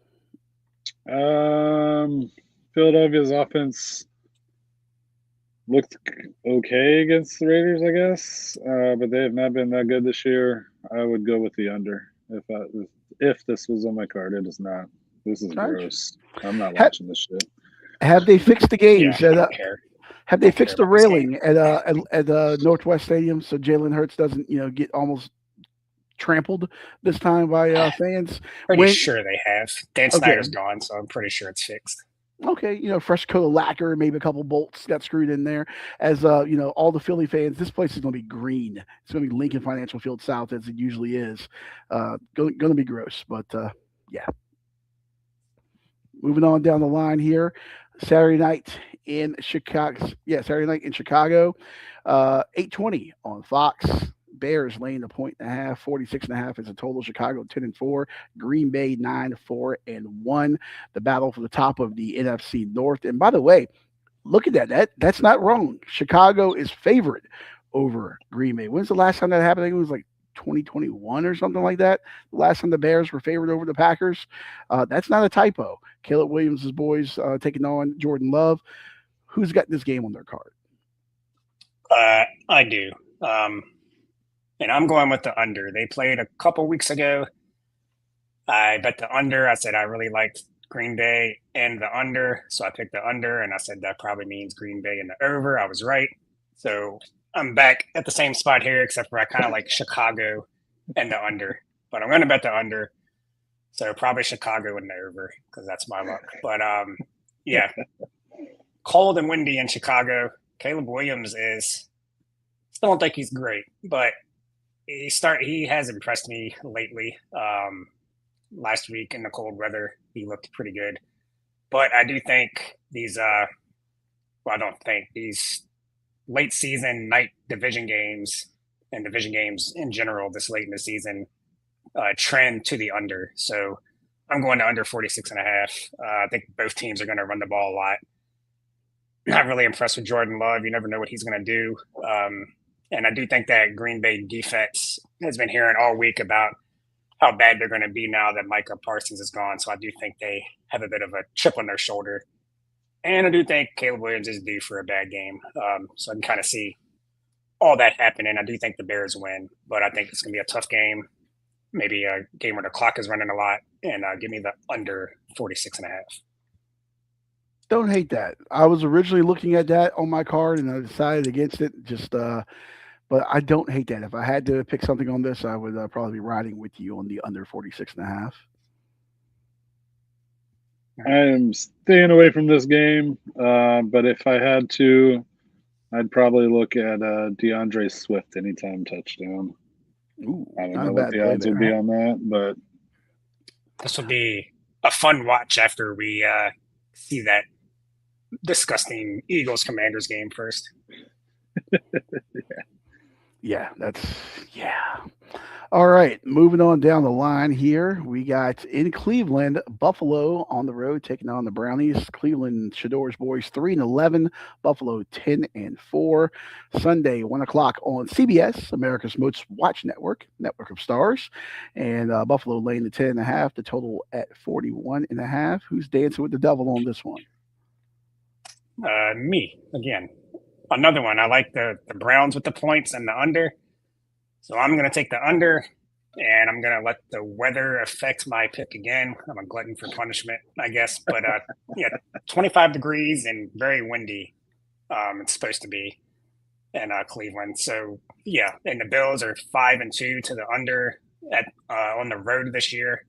Philadelphia's offense looked okay against the Raiders, I guess. But they have not been that good this year. I would go with the under. If this was on my card, it is not. This is gross. I'm not watching this shit. Have they fixed the games? Yeah, I don't care. Have they fixed the railing at Northwest Stadium so Jalen Hurts doesn't get almost trampled this time by fans? Pretty sure they have. Dan Snyder's gone, so I'm pretty sure it's fixed. Okay, fresh coat of lacquer, maybe a couple bolts got screwed in there. As all the Philly fans, this place is going to be green. It's going to be Lincoln Financial Field South as it usually is. Going to be gross, but yeah. Moving on down the line here, Saturday night in Chicago. Yeah, Saturday night in Chicago. 8:20 on Fox. Bears laying the 1.5, 46.5 is a total. Chicago 10-4, Green Bay 9-4-1. The battle for the top of the NFC North. And by the way, look at that. That's not wrong. Chicago is favored over Green Bay. When's the last time that happened? I think it was like 2021 or something like that. The last time the Bears were favored over the Packers. That's not a typo. Caleb Williams' boys taking on Jordan Love. Who's got this game on their card? I do. And I'm going with the under. They played a couple weeks ago. I bet the under. I said I really liked Green Bay and the under. So I picked the under, and I said that probably means Green Bay and the over. I was right. So I'm back at the same spot here, except for I kind of like Chicago and the under. But I'm going to bet the under. So probably Chicago and the over because that's my luck. But, yeah, cold and windy in Chicago. Caleb Williams still don't think he's great, but he has impressed me lately. Last week in the cold weather, he looked pretty good. But I do think these late season night division games and division games in general this late in the season trend to the under. So I'm going to under 46.5. I think both teams are going to run the ball a lot. Not really impressed with Jordan Love. You never know what he's going to do. And I do think that Green Bay defense has been hearing all week about how bad they're going to be now that Micah Parsons is gone. So I do think they have a bit of a chip on their shoulder. And I do think Caleb Williams is due for a bad game. So I can kind of see all that happening. I do think the Bears win, but I think it's going to be a tough game. Maybe a game where the clock is running a lot. And give me the under 46.5. Don't hate that. I was originally looking at that on my card, and I decided against it. But I don't hate that. If I had to pick something on this, I would probably be riding with you on the under 46.5. I am staying away from this game, but if I had to, I'd probably look at DeAndre Swift anytime touchdown. Ooh, I don't know what the odds would be on that, but this will be a fun watch after we see that disgusting Eagles-Commanders game first. Yeah. All right, moving on down the line here. We got in Cleveland, Buffalo on the road taking on the Brownies. Cleveland Shador's boys 3-11, Buffalo 10-4. Sunday, 1:00 on CBS, America's Most Watched Network of Stars, and Buffalo laying the 10.5. The total at 41.5. Who's dancing with the devil on this one? Me again. Another one. I like the Browns with the points and the under. So I'm going to take the under, and I'm going to let the weather affect my pick again. I'm a glutton for punishment, I guess. But, 25 degrees and very windy it's supposed to be in Cleveland. So, yeah, and the Bills are 5-2 to the under on the road this year.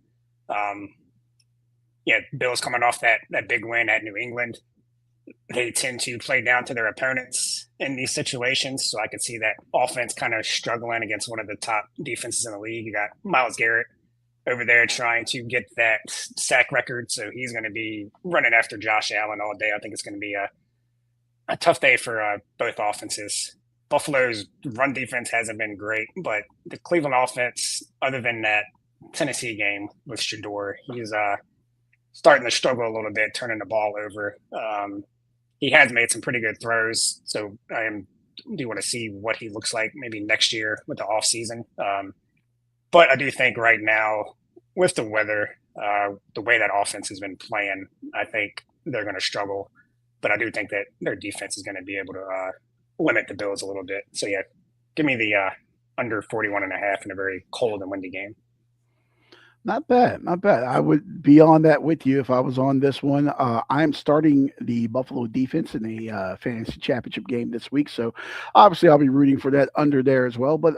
Bills coming off that big win at New England. They tend to play down to their opponents in these situations. So I could see that offense kind of struggling against one of the top defenses in the league. You got Myles Garrett over there trying to get that sack record. So he's going to be running after Josh Allen all day. I think it's going to be a tough day for both offenses. Buffalo's run defense hasn't been great, but the Cleveland offense, other than that Tennessee game with Shador, he's starting to struggle a little bit, turning the ball over. He has made some pretty good throws, so I do want to see what he looks like maybe next year with the offseason. But I do think right now, with the weather, the way that offense has been playing, I think they're going to struggle. But I do think that their defense is going to be able to limit the Bills a little bit. So, yeah, give me the under 41.5 in a very cold and windy game. Not bad. I would be on that with you if I was on this one. I'm starting the Buffalo defense in a fantasy championship game this week, so obviously I'll be rooting for that under there as well. But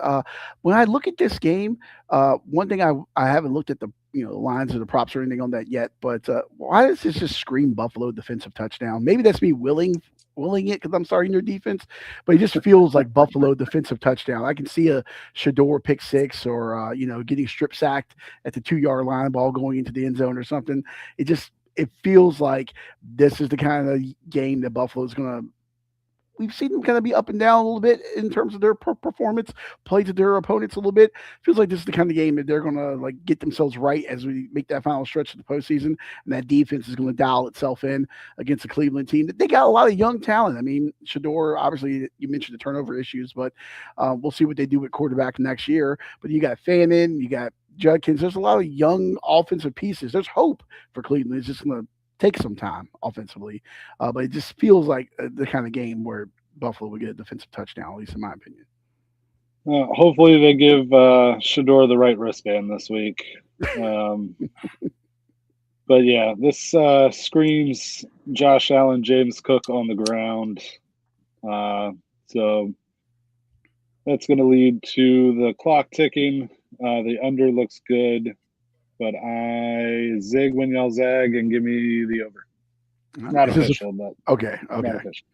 when I look at this game, one thing I haven't looked at the lines or the props or anything on that yet, but why does this just scream Buffalo defensive touchdown? Maybe that's me willing it because I'm starting their defense, but it just feels like Buffalo defensive touchdown. I can see a Shador pick six or getting strip sacked at the 2-yard line, ball going into the end zone or something. it feels like this is the kind of game that Buffalo's going to. We've seen them kind of be up and down a little bit in terms of their performance, play to their opponents a little bit. Feels like this is the kind of game that they're going to like get themselves right as we make that final stretch of the postseason, and that defense is going to dial itself in against the Cleveland team. They got a lot of young talent. I mean, Shador, obviously, you mentioned the turnover issues, but we'll see what they do with quarterback next year. But you got Fannin, you got Judkins. There's a lot of young offensive pieces. There's hope for Cleveland. It's just going to take some time offensively, but it just feels like the kind of game where Buffalo would get a defensive touchdown, at least in my opinion. Hopefully they give Shador the right wristband this week. But yeah, this screams Josh Allen, James Cook on the ground. So that's going to lead to the clock ticking. The under looks good. But I zig when y'all zag and give me the over. Not official, but okay. Not official.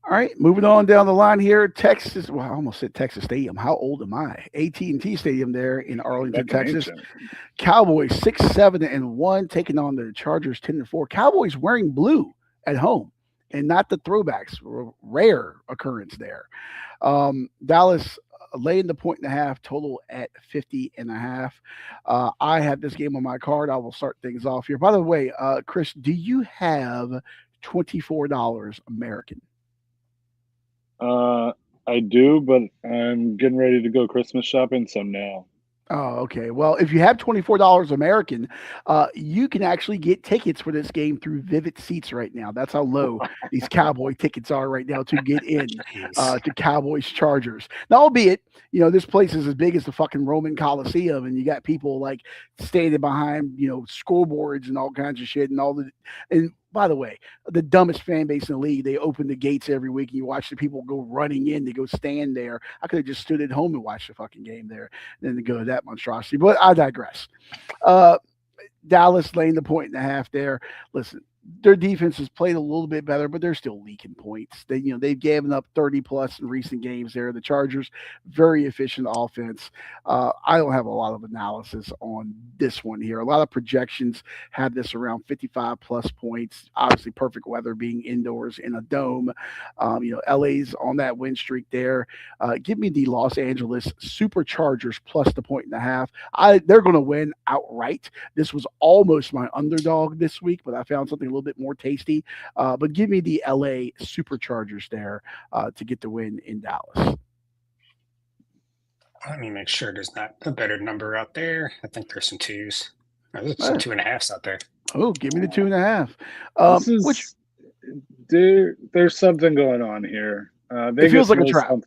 All right, moving on down the line here. Texas, well, I almost said Texas Stadium. How old am I? AT&T Stadium there in Arlington, Texas. Cowboys 6-7-1, taking on the Chargers 10-4. Cowboys wearing blue at home and not the throwbacks. Rare occurrence there. Dallas laying the 1.5, total at 50.5. I have this game on my card. I will start things off here. By the way, Chris, do you have $24 American? I do, but I'm getting ready to go Christmas shopping, so no. Oh, okay. Well, if you have $24 American, you can actually get tickets for this game through Vivid Seats right now. That's how low these Cowboy tickets are right now to get in to Cowboys Chargers. Now, albeit, this place is as big as the fucking Roman Coliseum, and you got people like standing behind, scoreboards and all kinds of shit and by the way, the dumbest fan base in the league, they open the gates every week and you watch the people go running in to go stand there. I could have just stood at home and watched the fucking game there than to go to that monstrosity. But I digress. Dallas laying the 1.5 there. Listen, their defense has played a little bit better, but they're still leaking points. They've given up 30 plus in recent games there. The Chargers, very efficient offense. I don't have a lot of analysis on this one here. A lot of projections have this around 55 plus points. Obviously, perfect weather being indoors in a dome. LA's on that win streak there. Give me the Los Angeles Superchargers plus the 1.5. They're going to win outright. This was almost my underdog this week, but I found something a little bit more tasty. But give me the LA Superchargers there to get the win in Dallas. Let me make sure there's not a better number out there. I think there's some twos. There's some 2.5s out there. Oh, give me the 2.5. There's something going on here. It feels like a trap.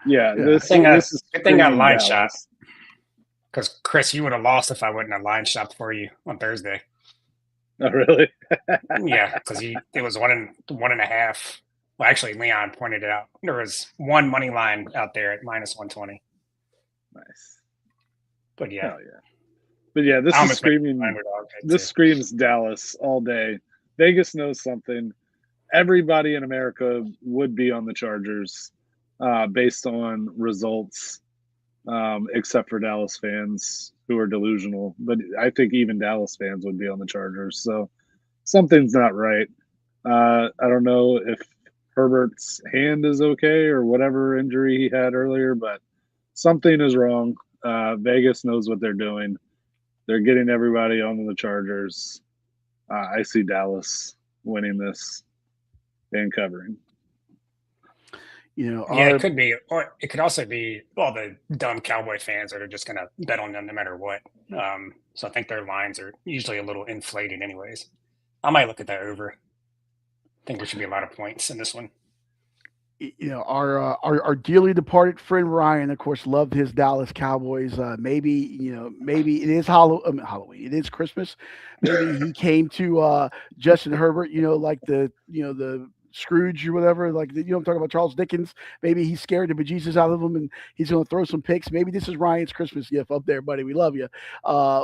Yeah, this is good thing I line shot. Because Chris, you would have lost if I wouldn't have line shopped for you on Thursday. Oh, really? Yeah, because it was 1.5. Well, actually, Leon pointed it out. There was one money line out there at -120. Nice. But yeah. Oh, yeah. But yeah, this is screaming. This screams Dallas all day. Vegas knows something. Everybody in America would be on the Chargers based on results, except for Dallas fans who are delusional. But I think even Dallas fans would be on the Chargers. So something's not right. I don't know if Herbert's hand is okay or whatever injury he had earlier, but something is wrong. Vegas knows what they're doing. They're getting everybody on the Chargers. I see Dallas winning this and covering. It could be, or it could also be all the dumb Cowboy fans that are just going to bet on them no matter what. So I think their lines are usually a little inflated anyways. I might look at that over. I think there should be a lot of points in this one. Our dearly departed friend Ryan, of course, loved his Dallas Cowboys. Maybe it is Halloween. It is Christmas. Maybe he came to Justin Herbert, like the Scrooge or whatever, I'm talking about Charles Dickens. Maybe he's scared the bejesus out of him and he's going to throw some picks. Maybe this is Ryan's Christmas gift up there, buddy. We love you.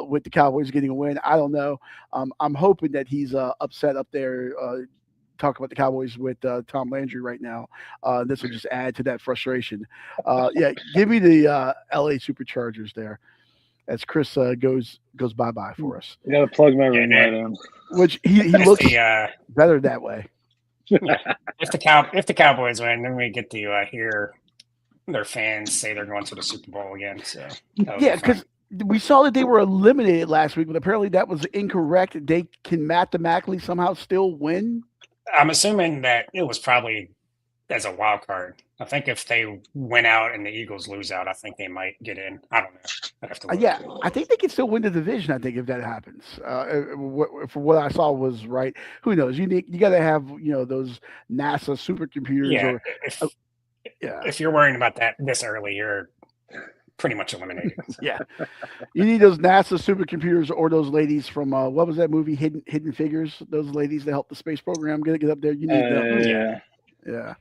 With the Cowboys getting a win. I don't know. I'm hoping that he's upset up there. Talk about the Cowboys with Tom Landry right now. This will just add to that frustration. Give me the LA Superchargers there. as Chris goes bye for us. You got to plug my ring right in. Which he looks better that way. If the Cowboys win, then we get to hear their fans say they're going to the Super Bowl again. So yeah, because we saw that they were eliminated last week, but apparently that was incorrect. They can mathematically somehow still win. I'm assuming that it was probably as a wild card. I think if they win out and the Eagles lose out, I think they might get in. I don't know. I'd have to look. I think they can still win the division. I think if that happens, for what I saw was right. Who knows? You got to have those NASA supercomputers. If you're worrying about that this early, you're pretty much eliminated. So. Yeah, you need those NASA supercomputers or those ladies from what was that movie, Hidden Figures? Those ladies that help the space program get up there. You need them. Yeah.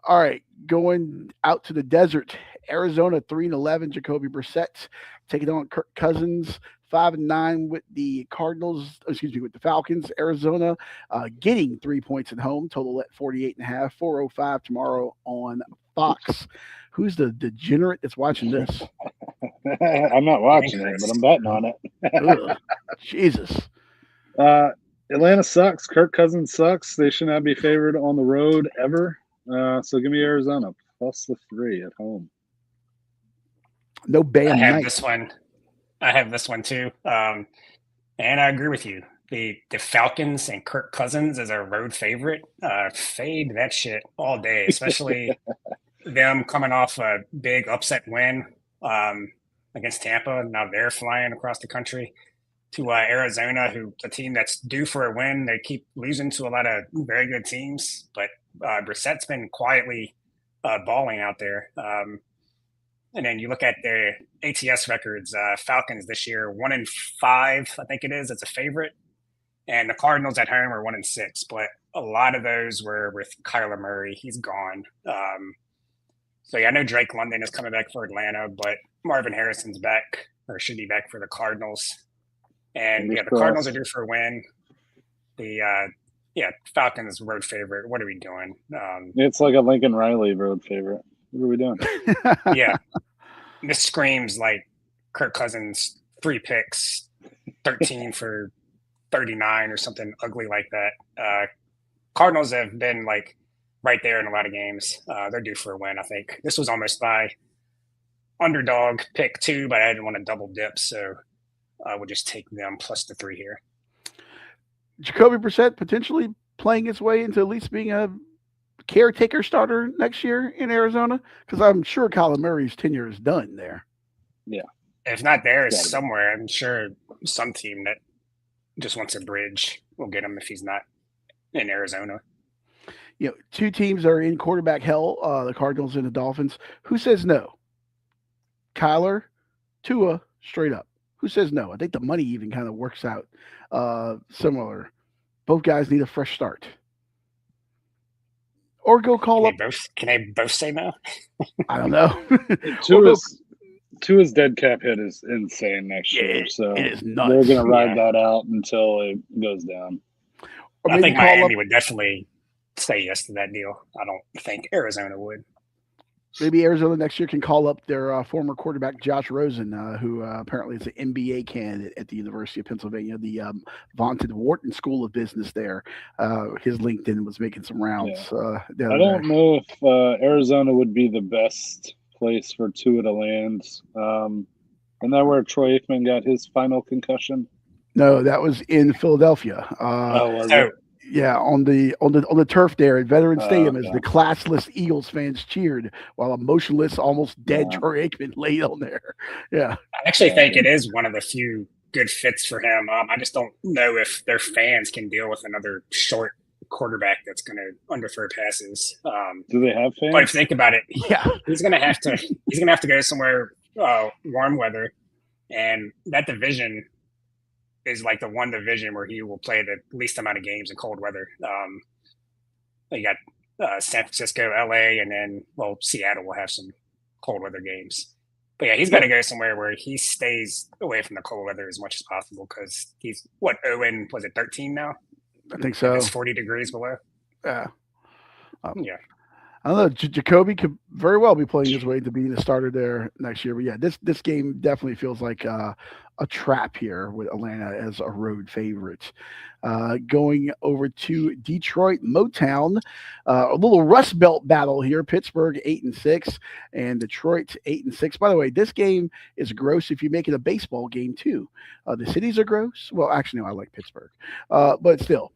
All right, going out to the desert. Arizona 3-11. Jacoby Brissett taking on Kirk Cousins 5-9 with the Cardinals. With the Falcons. Arizona getting 3 points at home. Total at 48.5. 4:05 tomorrow on Fox. Who's the degenerate that's watching this? I'm not watching it, but I'm betting on it. Jesus. Atlanta sucks. Kirk Cousins sucks. They should not be favored on the road ever. So give me Arizona plus the 3 at home. No Bam. I have this one too. And I agree with you. The Falcons and Kirk Cousins as our road favorite. Fade that shit all day, especially them coming off a big upset win against Tampa. Now they're flying across the country to Arizona, a team that's due for a win. They keep losing to a lot of very good teams, but Brissett's been quietly balling out there. And then you look at their ATS records, Falcons this year, 1-5, I think it is. It's a favorite. And the Cardinals at home are 1-6, but a lot of those were with Kyler Murray. He's gone. So I know Drake London is coming back for Atlanta, but Marvin Harrison's back, or should be back for the Cardinals. And the Cardinals are due for a win. The Falcons road favorite. What are we doing? It's like a Lincoln Riley road favorite. What are we doing? Yeah, this screams like Kirk Cousins 3 picks, 13 for 39 or something ugly like that. Cardinals have been like right there in a lot of games. They're due for a win. I think this was almost my underdog pick too, but I didn't want to double dip, so I would just take them plus the 3 here. Jacoby Brissett potentially playing his way into at least being a caretaker starter next year in Arizona, because I'm sure Kyler Murray's tenure is done there. Yeah. If not there, somewhere. I'm sure some team that just wants a bridge will get him if he's not in Arizona. 2 teams are in quarterback hell, the Cardinals and the Dolphins. Who says no? Kyler, Tua, straight up. Who says no? I think the money even kind of works out similar. Both guys need a fresh start. Or go call up. Can they both say no? I don't know. Tua's dead cap hit is insane next year, so it is nuts. They're going to ride that out until it goes down. I think Miami would definitely say yes to that deal. I don't think Arizona would. Maybe Arizona next year can call up their former quarterback, Josh Rosen, who apparently is an MBA candidate at the University of Pennsylvania, the vaunted Wharton School of Business there. His LinkedIn was making some rounds. I don't know if Arizona would be the best place for Tua to land. Isn't that where Troy Aikman got his final concussion? No, that was in Philadelphia. Was it? Yeah, on the turf there at Veterans Stadium, as the classless Eagles fans cheered while a motionless, almost dead Troy Aikman laid on there. Yeah, I actually think it is one of the few good fits for him. I just don't know if their fans can deal with another short quarterback that's going to underthrow passes. Do they have fans? But if you think about it, yeah, he's going to have to go somewhere warm weather, and that division is like the one division where he will play the least amount of games in cold weather. You got San Francisco, LA, and then, Seattle will have some cold weather games. But yeah, he's got to go somewhere where he stays away from the cold weather as much as possible, because he's, 13 now? I think so. It's 40 degrees below. Yeah. Yeah. I don't know. Jacoby could very well be playing his way to being the starter there next year. But yeah, this game definitely feels like a trap here with Atlanta as a road favorite. Going over to Detroit, Motown, a little Rust Belt battle here. Pittsburgh 8-6, and Detroit 8-6. By the way, this game is gross if you make it a baseball game too. The cities are gross. Well, actually, no, I like Pittsburgh, but still,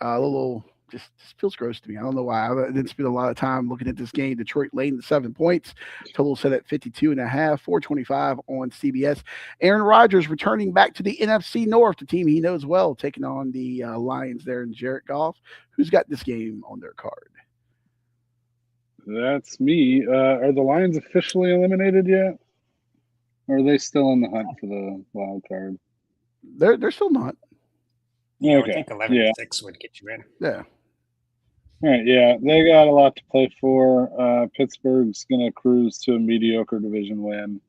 a little. Just feels gross to me. I don't know why. I didn't spend a lot of time looking at this game. Detroit laying the 7 points. Total set at 52.5, 425 on CBS. Aaron Rodgers returning back to the NFC North, the team he knows well, taking on the Lions there in Jared Goff. Who's got this game on their card? That's me. Are the Lions officially eliminated yet? Or are they still in the hunt for the wild card? They're still not. Yeah, Okay. I think 11-6 would get you in. Yeah. All right, yeah, they got a lot to play for. Pittsburgh's going to cruise to a mediocre division win.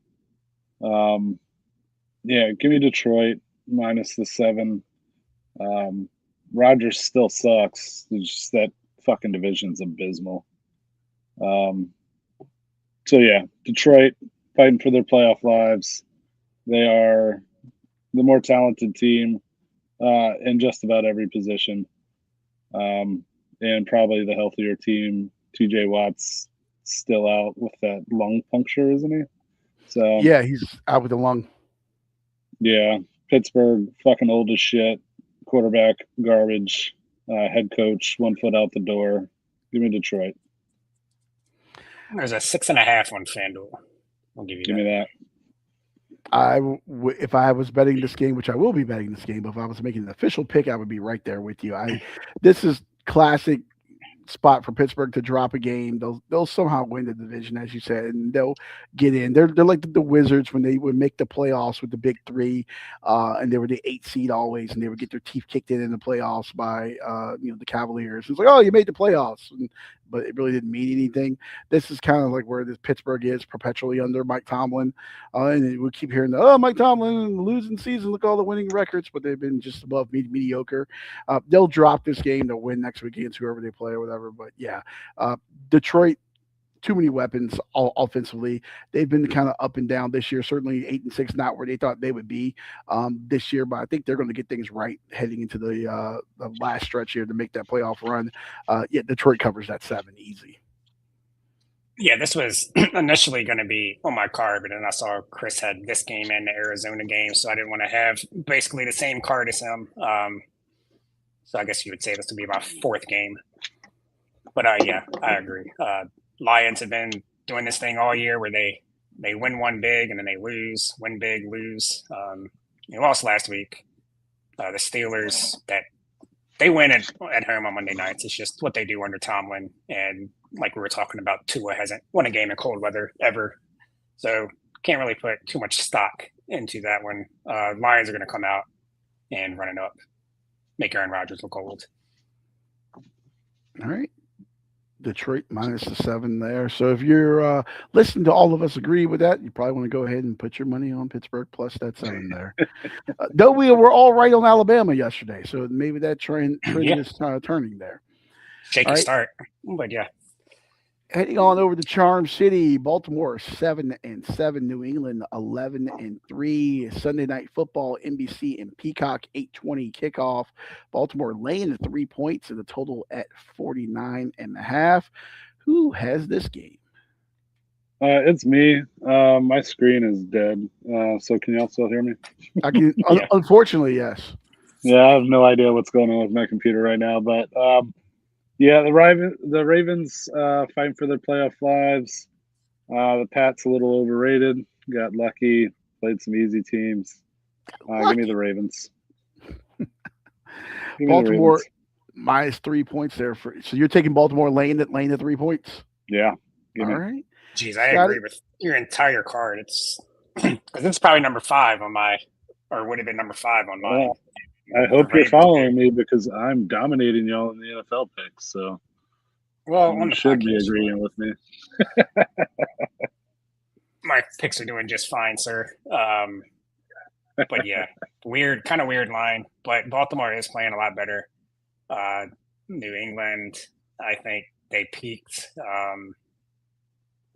Yeah, give me Detroit minus the 7. Rodgers still sucks. It's just that fucking division's abysmal. So, yeah, Detroit fighting for their playoff lives. They are the more talented team in just about every position. And probably the healthier team. TJ Watt's still out with that lung puncture, isn't he? So Yeah, he's out with the lung. yeah, Pittsburgh fucking old as shit. Quarterback garbage. Head coach 1 foot out the door. Give me Detroit. There's a 6.5 on FanDuel. I'll give you Give me that. If I was betting this game, which I will be betting this game, but if I was making an official pick, I would be right there with you. This is classic spot for Pittsburgh to drop a game. They'll somehow win the division, as you said, and they'll get in. They're like the Wizards when they would make the playoffs with the big 3, and they were the 8 seed always, and they would get their teeth kicked in the playoffs by the Cavaliers. It's like, oh, you made the playoffs, but it really didn't mean anything. This is kind of like where this Pittsburgh is perpetually under Mike Tomlin, and we keep hearing, Mike Tomlin losing season, look at all the winning records, but they've been just above mediocre. They'll drop this game. They'll win next week against whoever they play or whatever. But yeah, Detroit, too many weapons offensively. They've been kind of up and down this year. Certainly 8-6, not where they thought they would be this year, but I think they're going to get things right heading into the last stretch here to make that playoff run. Yeah, Detroit covers that 7 easy. Yeah, this was initially going to be on my card, but then I saw Chris had this game and the Arizona game, so I didn't want to have basically the same card as him. So I guess you would say this would be my 4th game. But yeah, I agree. Lions have been doing this thing all year where they win one big and then they lose, win big, lose. They lost last week. The Steelers, that they win at home on Monday nights. It's just what they do under Tomlin. And like we were talking about, Tua hasn't won a game in cold weather ever. So can't really put too much stock into that one. Lions are going to come out and run it up, make Aaron Rodgers look old. All right. Detroit minus the 7 there. So if you're listening to all of us agree with that, you probably want to go ahead and put your money on Pittsburgh plus that 7 there. Though we were all right on Alabama yesterday, so maybe that trend is turning there. Shaky start, but yeah. Heading on over to Charm City, Baltimore 7-7, New England 11-3. Sunday Night Football, NBC and Peacock 8:20 kickoff. Baltimore laying the 3 points and the total at 49.5. Who has this game? It's me. My screen is dead. So can y'all still hear me? I can. Unfortunately, yes. Yeah, I have no idea what's going on with my computer right now, but. Yeah, the Ravens fighting for their playoff lives. The Pats a little overrated. Got lucky. Played some easy teams. Give me the Ravens. Baltimore minus 3 points there. So you're taking Baltimore laying the 3 points? Yeah. All right. Jeez, I agree with your entire card. It's because it's probably number 5 on my, or would have been number 5 on mine. Well, I hope you're following me because I'm dominating y'all in the NFL picks. So, you should be agreeing with me. My picks are doing just fine, sir. But yeah, kind of weird line. But Baltimore is playing a lot better. New England, I think, they peaked. I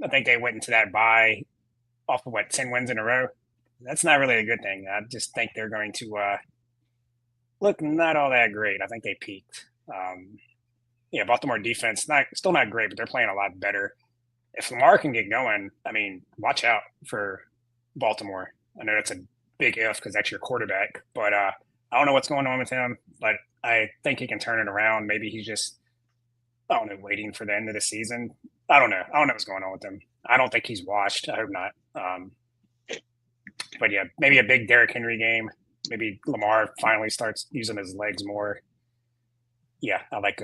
think they went into that bye off of 10 wins in a row. That's not really a good thing. I just think they're going to look not all that great. I think they peaked. Baltimore defense, still not great, but they're playing a lot better. If Lamar can get going, I mean, watch out for Baltimore. I know that's a big if because that's your quarterback, but I don't know what's going on with him, but I think he can turn it around. Maybe he's just, I don't know, waiting for the end of the season. I don't know. I don't know what's going on with him. I don't think he's washed. I hope not. But yeah, maybe a big Derrick Henry game. Maybe Lamar finally starts using his legs more. Yeah, I like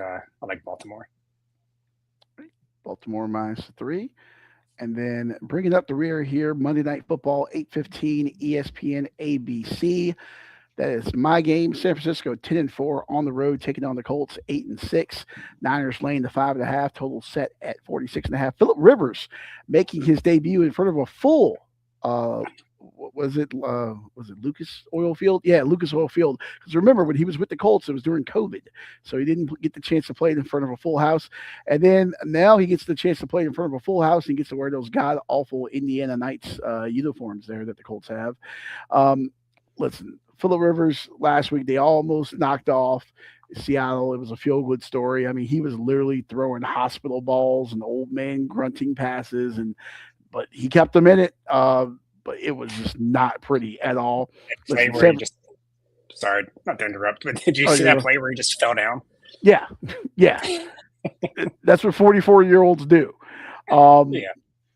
Baltimore. Baltimore -3. And then bringing up the rear here, Monday Night Football, 8:15, ESPN, ABC. That is my game. San Francisco 10-4 on the road, taking on the Colts 8-6. Niners laying the 5.5. Total set at 46.5. Phillip Rivers making his debut in front of a full. Was it Lucas Oil Field? Yeah, Lucas Oil Field. Because remember, when he was with the Colts, it was during COVID, so he didn't get the chance to play in front of a full house. And then now he gets the chance to play in front of a full house and gets to wear those god awful Indiana Knights uniforms there that the Colts have. Listen, Phillip Rivers last week, they almost knocked off Seattle. It was a feel-good story. I mean, he was literally throwing hospital balls and old man grunting passes, but he kept them in it. But it was just not pretty at all. Listen, sorry, not to interrupt, but did you see that play where he just fell down? Yeah. That's what 44-year-olds do.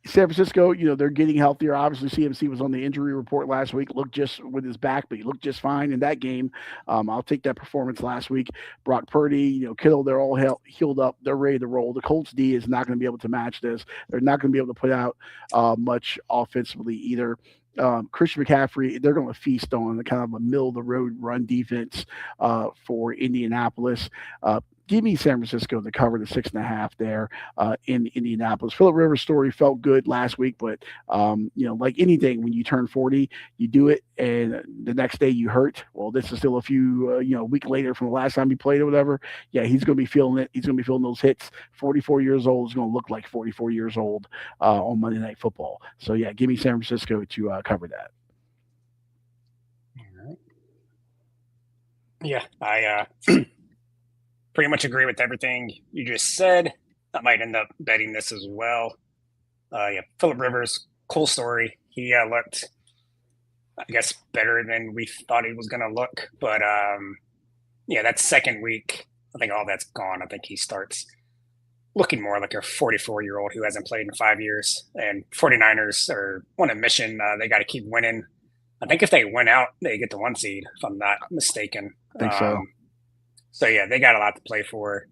San Francisco, they're getting healthier. Obviously, CMC was on the injury report last week, looked just with his back, but he looked just fine in that game. I'll take that performance last week. Brock Purdy, Kittle, they're all healed up. They're ready to roll. The Colts D is not going to be able to match this. They're not going to be able to put out much offensively either. Christian McCaffrey, they're going to feast on the kind of a middle-of-the-road run defense for Indianapolis. Give me San Francisco to cover the 6.5 there in Indianapolis. Phillip Rivers' story felt good last week, but like anything, when you turn 40, you do it, and the next day you hurt. Well, this is still a week later from the last time he played or whatever. Yeah, he's going to be feeling it. He's going to be feeling those hits. 44 years old is going to look like 44 years old on Monday Night Football. So yeah, give me San Francisco to cover that. All right. Yeah, I pretty much agree with everything you just said. I might end up betting this as well. Phillip Rivers, cool story. He looked, I guess, better than we thought he was going to look. But, that second week, I think all that's gone. I think he starts looking more like a 44-year-old who hasn't played in 5 years. And 49ers are on a mission. They got to keep winning. I think if they win out, they get the 1 seed, if I'm not mistaken. I think so. So, yeah, they got a lot to play for.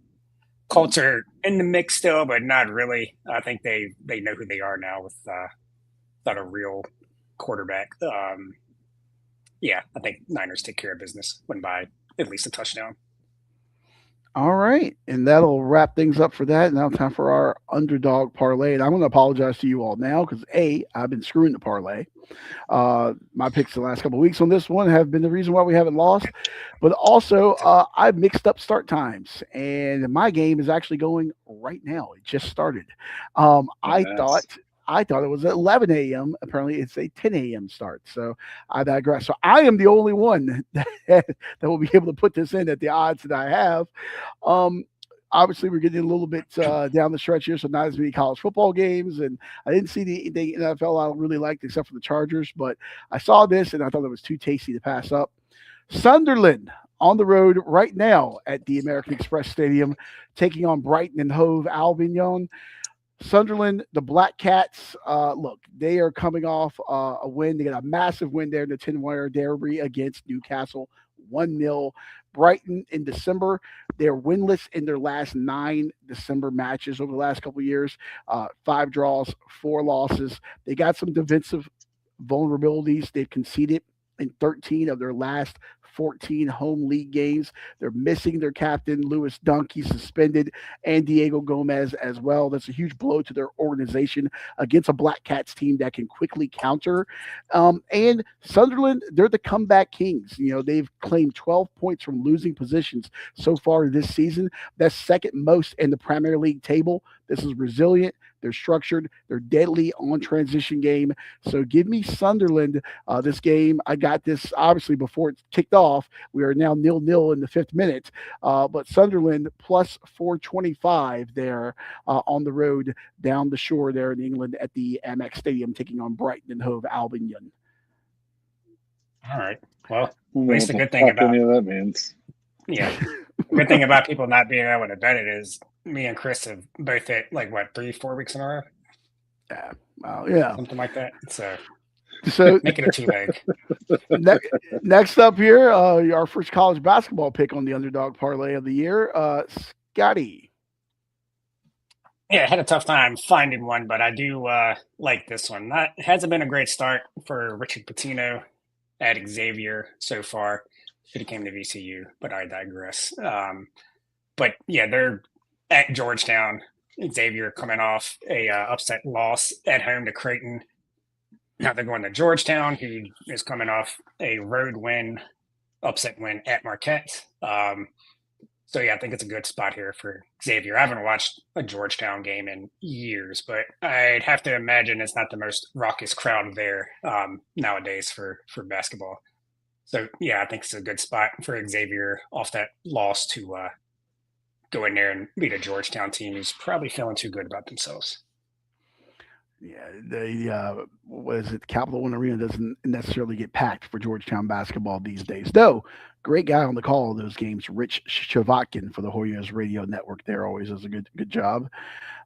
Colts are in the mix still, but not really. I think they know who they are now without a real quarterback. I think Niners take care of business, win by at least a touchdown. All right, and that'll wrap things up for that. Now time for our underdog parlay, and I'm going to apologize to you all now because I've been screwing the parlay. My picks the last couple of weeks on this one have been the reason why we haven't lost, but also I mixed up start times, and my game is actually going right now. It just started. I thought it was at 11 a.m. Apparently, it's a 10 a.m. start. So I digress. So I am the only one that will be able to put this in at the odds that I have. Obviously, we're getting a little bit down the stretch here, so not as many college football games. And I didn't see the NFL I really liked except for the Chargers. But I saw this, and I thought it was too tasty to pass up. Sunderland on the road right now at the American Express Stadium, taking on Brighton and Hove Albion. Sunderland, the Black Cats, look, they are coming off a win. They got a massive win there in the Tinware Derby against Newcastle, 1-0. Brighton in December, they're winless in their last 9 December matches over the last couple of years. 5 draws, 4 losses. They got some defensive vulnerabilities. They've conceded in 13 of their last 14 home league games. They're missing their captain, Lewis Dunk. He's suspended, and Diego Gomez as well. That's a huge blow to their organization against a Black Cats team that can quickly counter. And Sunderland, they're the comeback kings. They've claimed 12 points from losing positions so far this season. That's second most in the Premier League table. This is resilient. They're structured. They're deadly on transition game. So give me Sunderland this game. I got this obviously before it kicked off. We are now 0-0 in the 5th minute. But Sunderland plus 425 there on the road down the shore there in England at the Amex Stadium, taking on Brighton and Hove Albion. All right. Well, at least the good thing about any of that means. Yeah. The good thing about people not being able to bet it is me and Chris have both hit 3-4 weeks in a row. Yeah. Something like that. So make it a 2-leg. Next up here, our first college basketball pick on the underdog parlay of the year. Scotty. Yeah, I had a tough time finding one, but I do like this one. That hasn't been a great start for Richard Pitino at Xavier so far. Should have came to VCU, but I digress. But yeah, they're at Georgetown. Xavier coming off a upset loss at home to Creighton. Now they're going to Georgetown, who is coming off a road win, upset win at Marquette. So yeah, I think it's a good spot here for Xavier. I haven't watched a Georgetown game in years, but I'd have to imagine it's not the most raucous crowd there nowadays for basketball. So, yeah, I think it's a good spot for Xavier off that loss to go in there and beat a Georgetown team who's probably feeling too good about themselves. Yeah, the Capital One Arena doesn't necessarily get packed for Georgetown basketball these days. Though, great guy on the call of those games, Rich Shavatkin for the Hoyas Radio Network there, always does a good job.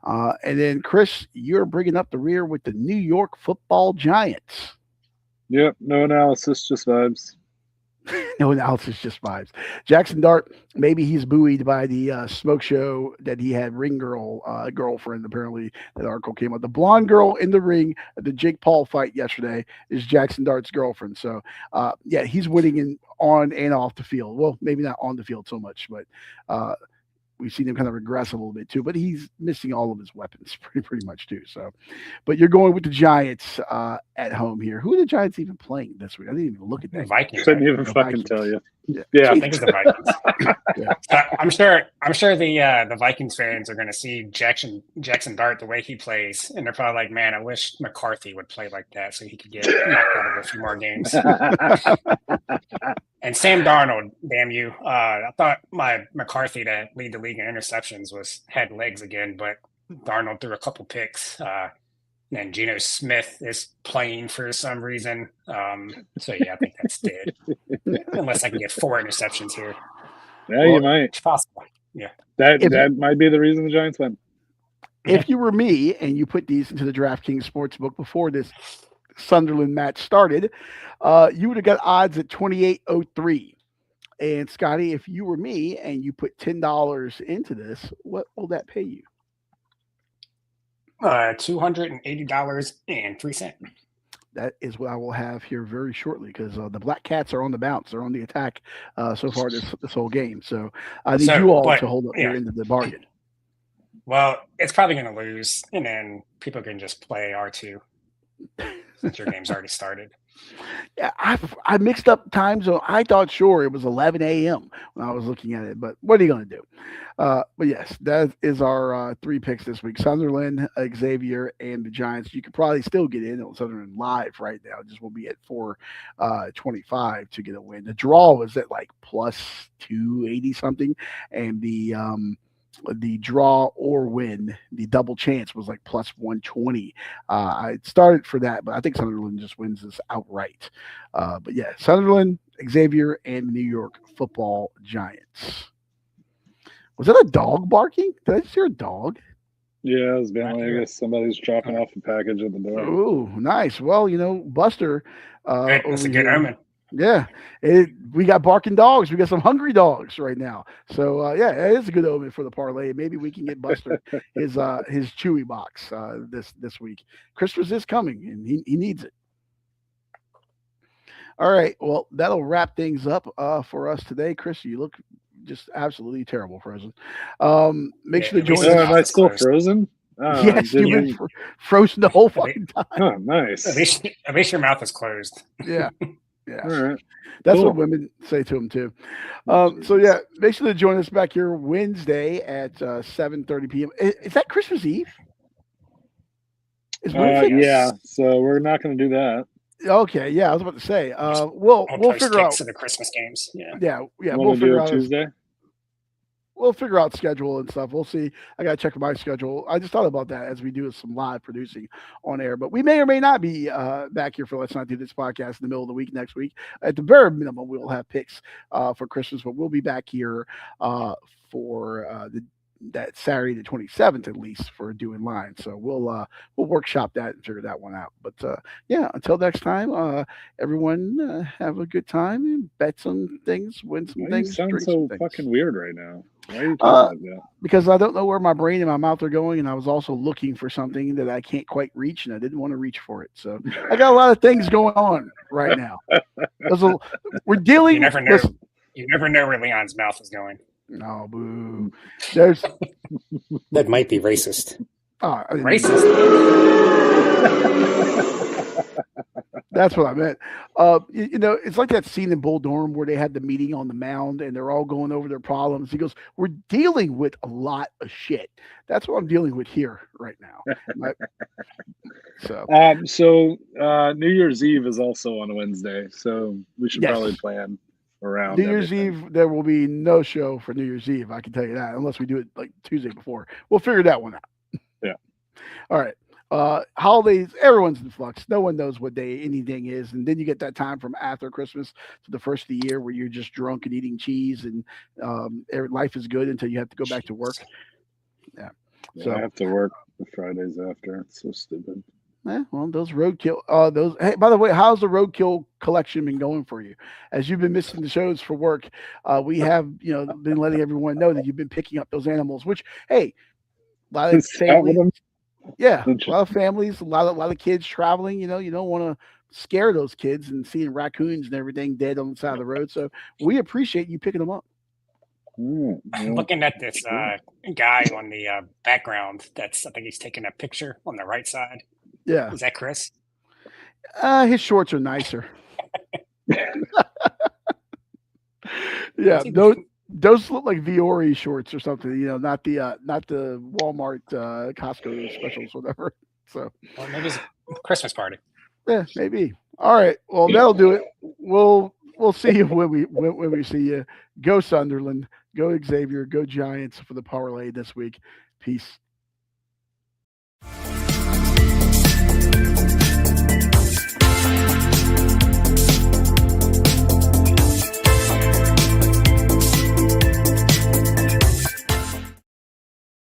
And then, Chris, you're bringing up the rear with the New York Football Giants. Yep, no analysis, just vibes. No analysis, just vibes. Jackson Dart, maybe he's buoyed by the smoke show that he had ring girlfriend, apparently, that article came out. The blonde girl in the ring at the Jake Paul fight yesterday is Jackson Dart's girlfriend. So, yeah, he's winning on and off the field. Well, maybe not on the field so much, but we've seen him kind of regress a little bit too, but he's missing all of his weapons pretty much too. So, but you're going with the Giants at home here. Who are the Giants even playing this week? I didn't even look at that. Vikings. Couldn't even fucking tell you. Yeah, I think it's the Vikings. Yeah. I'm sure the Vikings fans are going to see Jackson Dart the way he plays, and they're probably like, "Man, I wish McCarthy would play like that so he could get knocked out of a few more games." And Sam Darnold, damn you! I thought my McCarthy to lead the league in interceptions had legs again, but Darnold threw a couple picks. And Geno Smith is playing for some reason. So, yeah, I think that's dead. Unless I can get 4 interceptions here. Yeah, you might. It's possible. Yeah. That might be the reason the Giants win. If you were me and you put these into the DraftKings Sportsbook before this Sunderland match started, you would have got odds at 28.03. And, Scotty, if you were me and you put $10 into this, what will that pay you? $280.03. That is what I will have here very shortly because the Black Cats are on the bounce. They're on the attack so far this whole game. So I need you all to hold up your end of the bargain. Well, it's probably going to lose, and then people can just play R2 since your game's already started. Yeah, I mixed up time zone. I thought sure it was 11 a.m. when I was looking at it, but what are you going to do? But yes, that is our 3 picks this week: Sunderland, Xavier, and the Giants. You could probably still get in on Sunderland live right now. Just will be at 425 to get a win. The draw was at like plus 280 something, and the draw or win, the double chance was like plus 120. I started for that, but I think Sunderland just wins this outright. But yeah, Sunderland, Xavier, and New York Football Giants. Was that a dog barking? Did I just hear a dog? Yeah, it was Bentley. I guess somebody's dropping off a package at the door. Oh, nice. Well, Buster. That's a good omen. Yeah, we got barking dogs. We got some hungry dogs right now. So yeah, it is a good omen for the parlay. Maybe we can get Buster his Chewy box this week. Christmas is coming, and he needs it. All right. Well, that'll wrap things up for us today. Chris, you look just absolutely terrible, frozen. Make sure to at least join his Oh, us. am I mouth is still closed. frozen? Yes, you've been Didn't. frozen the whole At least- fucking time. Oh, nice. At least your mouth is closed. Yeah. All Yeah. right. That's Cool. what women say to them too. So yeah, make sure to join us back here Wednesday at 7:30 p.m. Is that Christmas Eve? Is Wednesday? Yeah. So we're not going to do that. Okay, yeah, I was about to say. We'll We'll post figure out. pics of the Christmas games. Yeah. Yeah, Want we'll to figure do out. it Tuesday? We'll figure out schedule and stuff. We'll see. I got to check my schedule. I just thought about that as we do some live producing on air, but we may or may not be back here for Let's Not Do This podcast in the middle of the week next week. At the very minimum, we'll have picks for Christmas, but we'll be back here for that Saturday the 27th at least for doing lines. So we'll workshop that and figure that one out. But yeah, until next time, everyone have a good time and bet some things, win some Why things, you sound drink so some things. fucking weird right now? Why are you talking like that? Because I don't know where my brain and my mouth are going, and I was also looking for something that I can't quite reach, and I didn't want to reach for it. So I got a lot of things going on right now. We're dealing. You never know. Listen, You never know where Leon's mouth is going. no, boo. There's That might be racist. Racist. That's what I meant. It's like that scene in Bull Durham where they had the meeting on the mound and they're all going over their problems. He goes, "We're dealing with a lot of shit." That's what I'm dealing with here right now. So New Year's Eve is also on a Wednesday, so we should Yes. probably plan around New Year's everything. Eve, there will be no show for New Year's Eve. I can tell you that, unless we do it like Tuesday before. We'll figure that one out. Yeah. All right. Holidays, everyone's in flux. No one knows what day anything is. And then you get that time from after Christmas to the first of the year where you're just drunk and eating cheese and life is good until you have to go back to work. Yeah. So I have to work the Fridays after. It's so stupid. Well, those roadkill, hey, by the way, how's the roadkill collection been going for you? As you've been missing the shows for work, we have, been letting everyone know that you've been picking up those animals, which, hey, a lot of families, yeah, a lot of families, a lot of kids traveling, you don't want to scare those kids and seeing raccoons and everything dead on the side of the road. So we appreciate you picking them up. I'm looking at this guy on the background. I think he's taking a picture on the right side. Yeah. Is that Chris? His shorts are nicer. Yeah, those look like Viore shorts or something, not the Walmart Costco specials, whatever. So maybe it's a Christmas party. Yeah, maybe. All right. Well, that'll do it. We'll see you when we see you. Go Sunderland, go Xavier, go Giants for the parlay this week. Peace.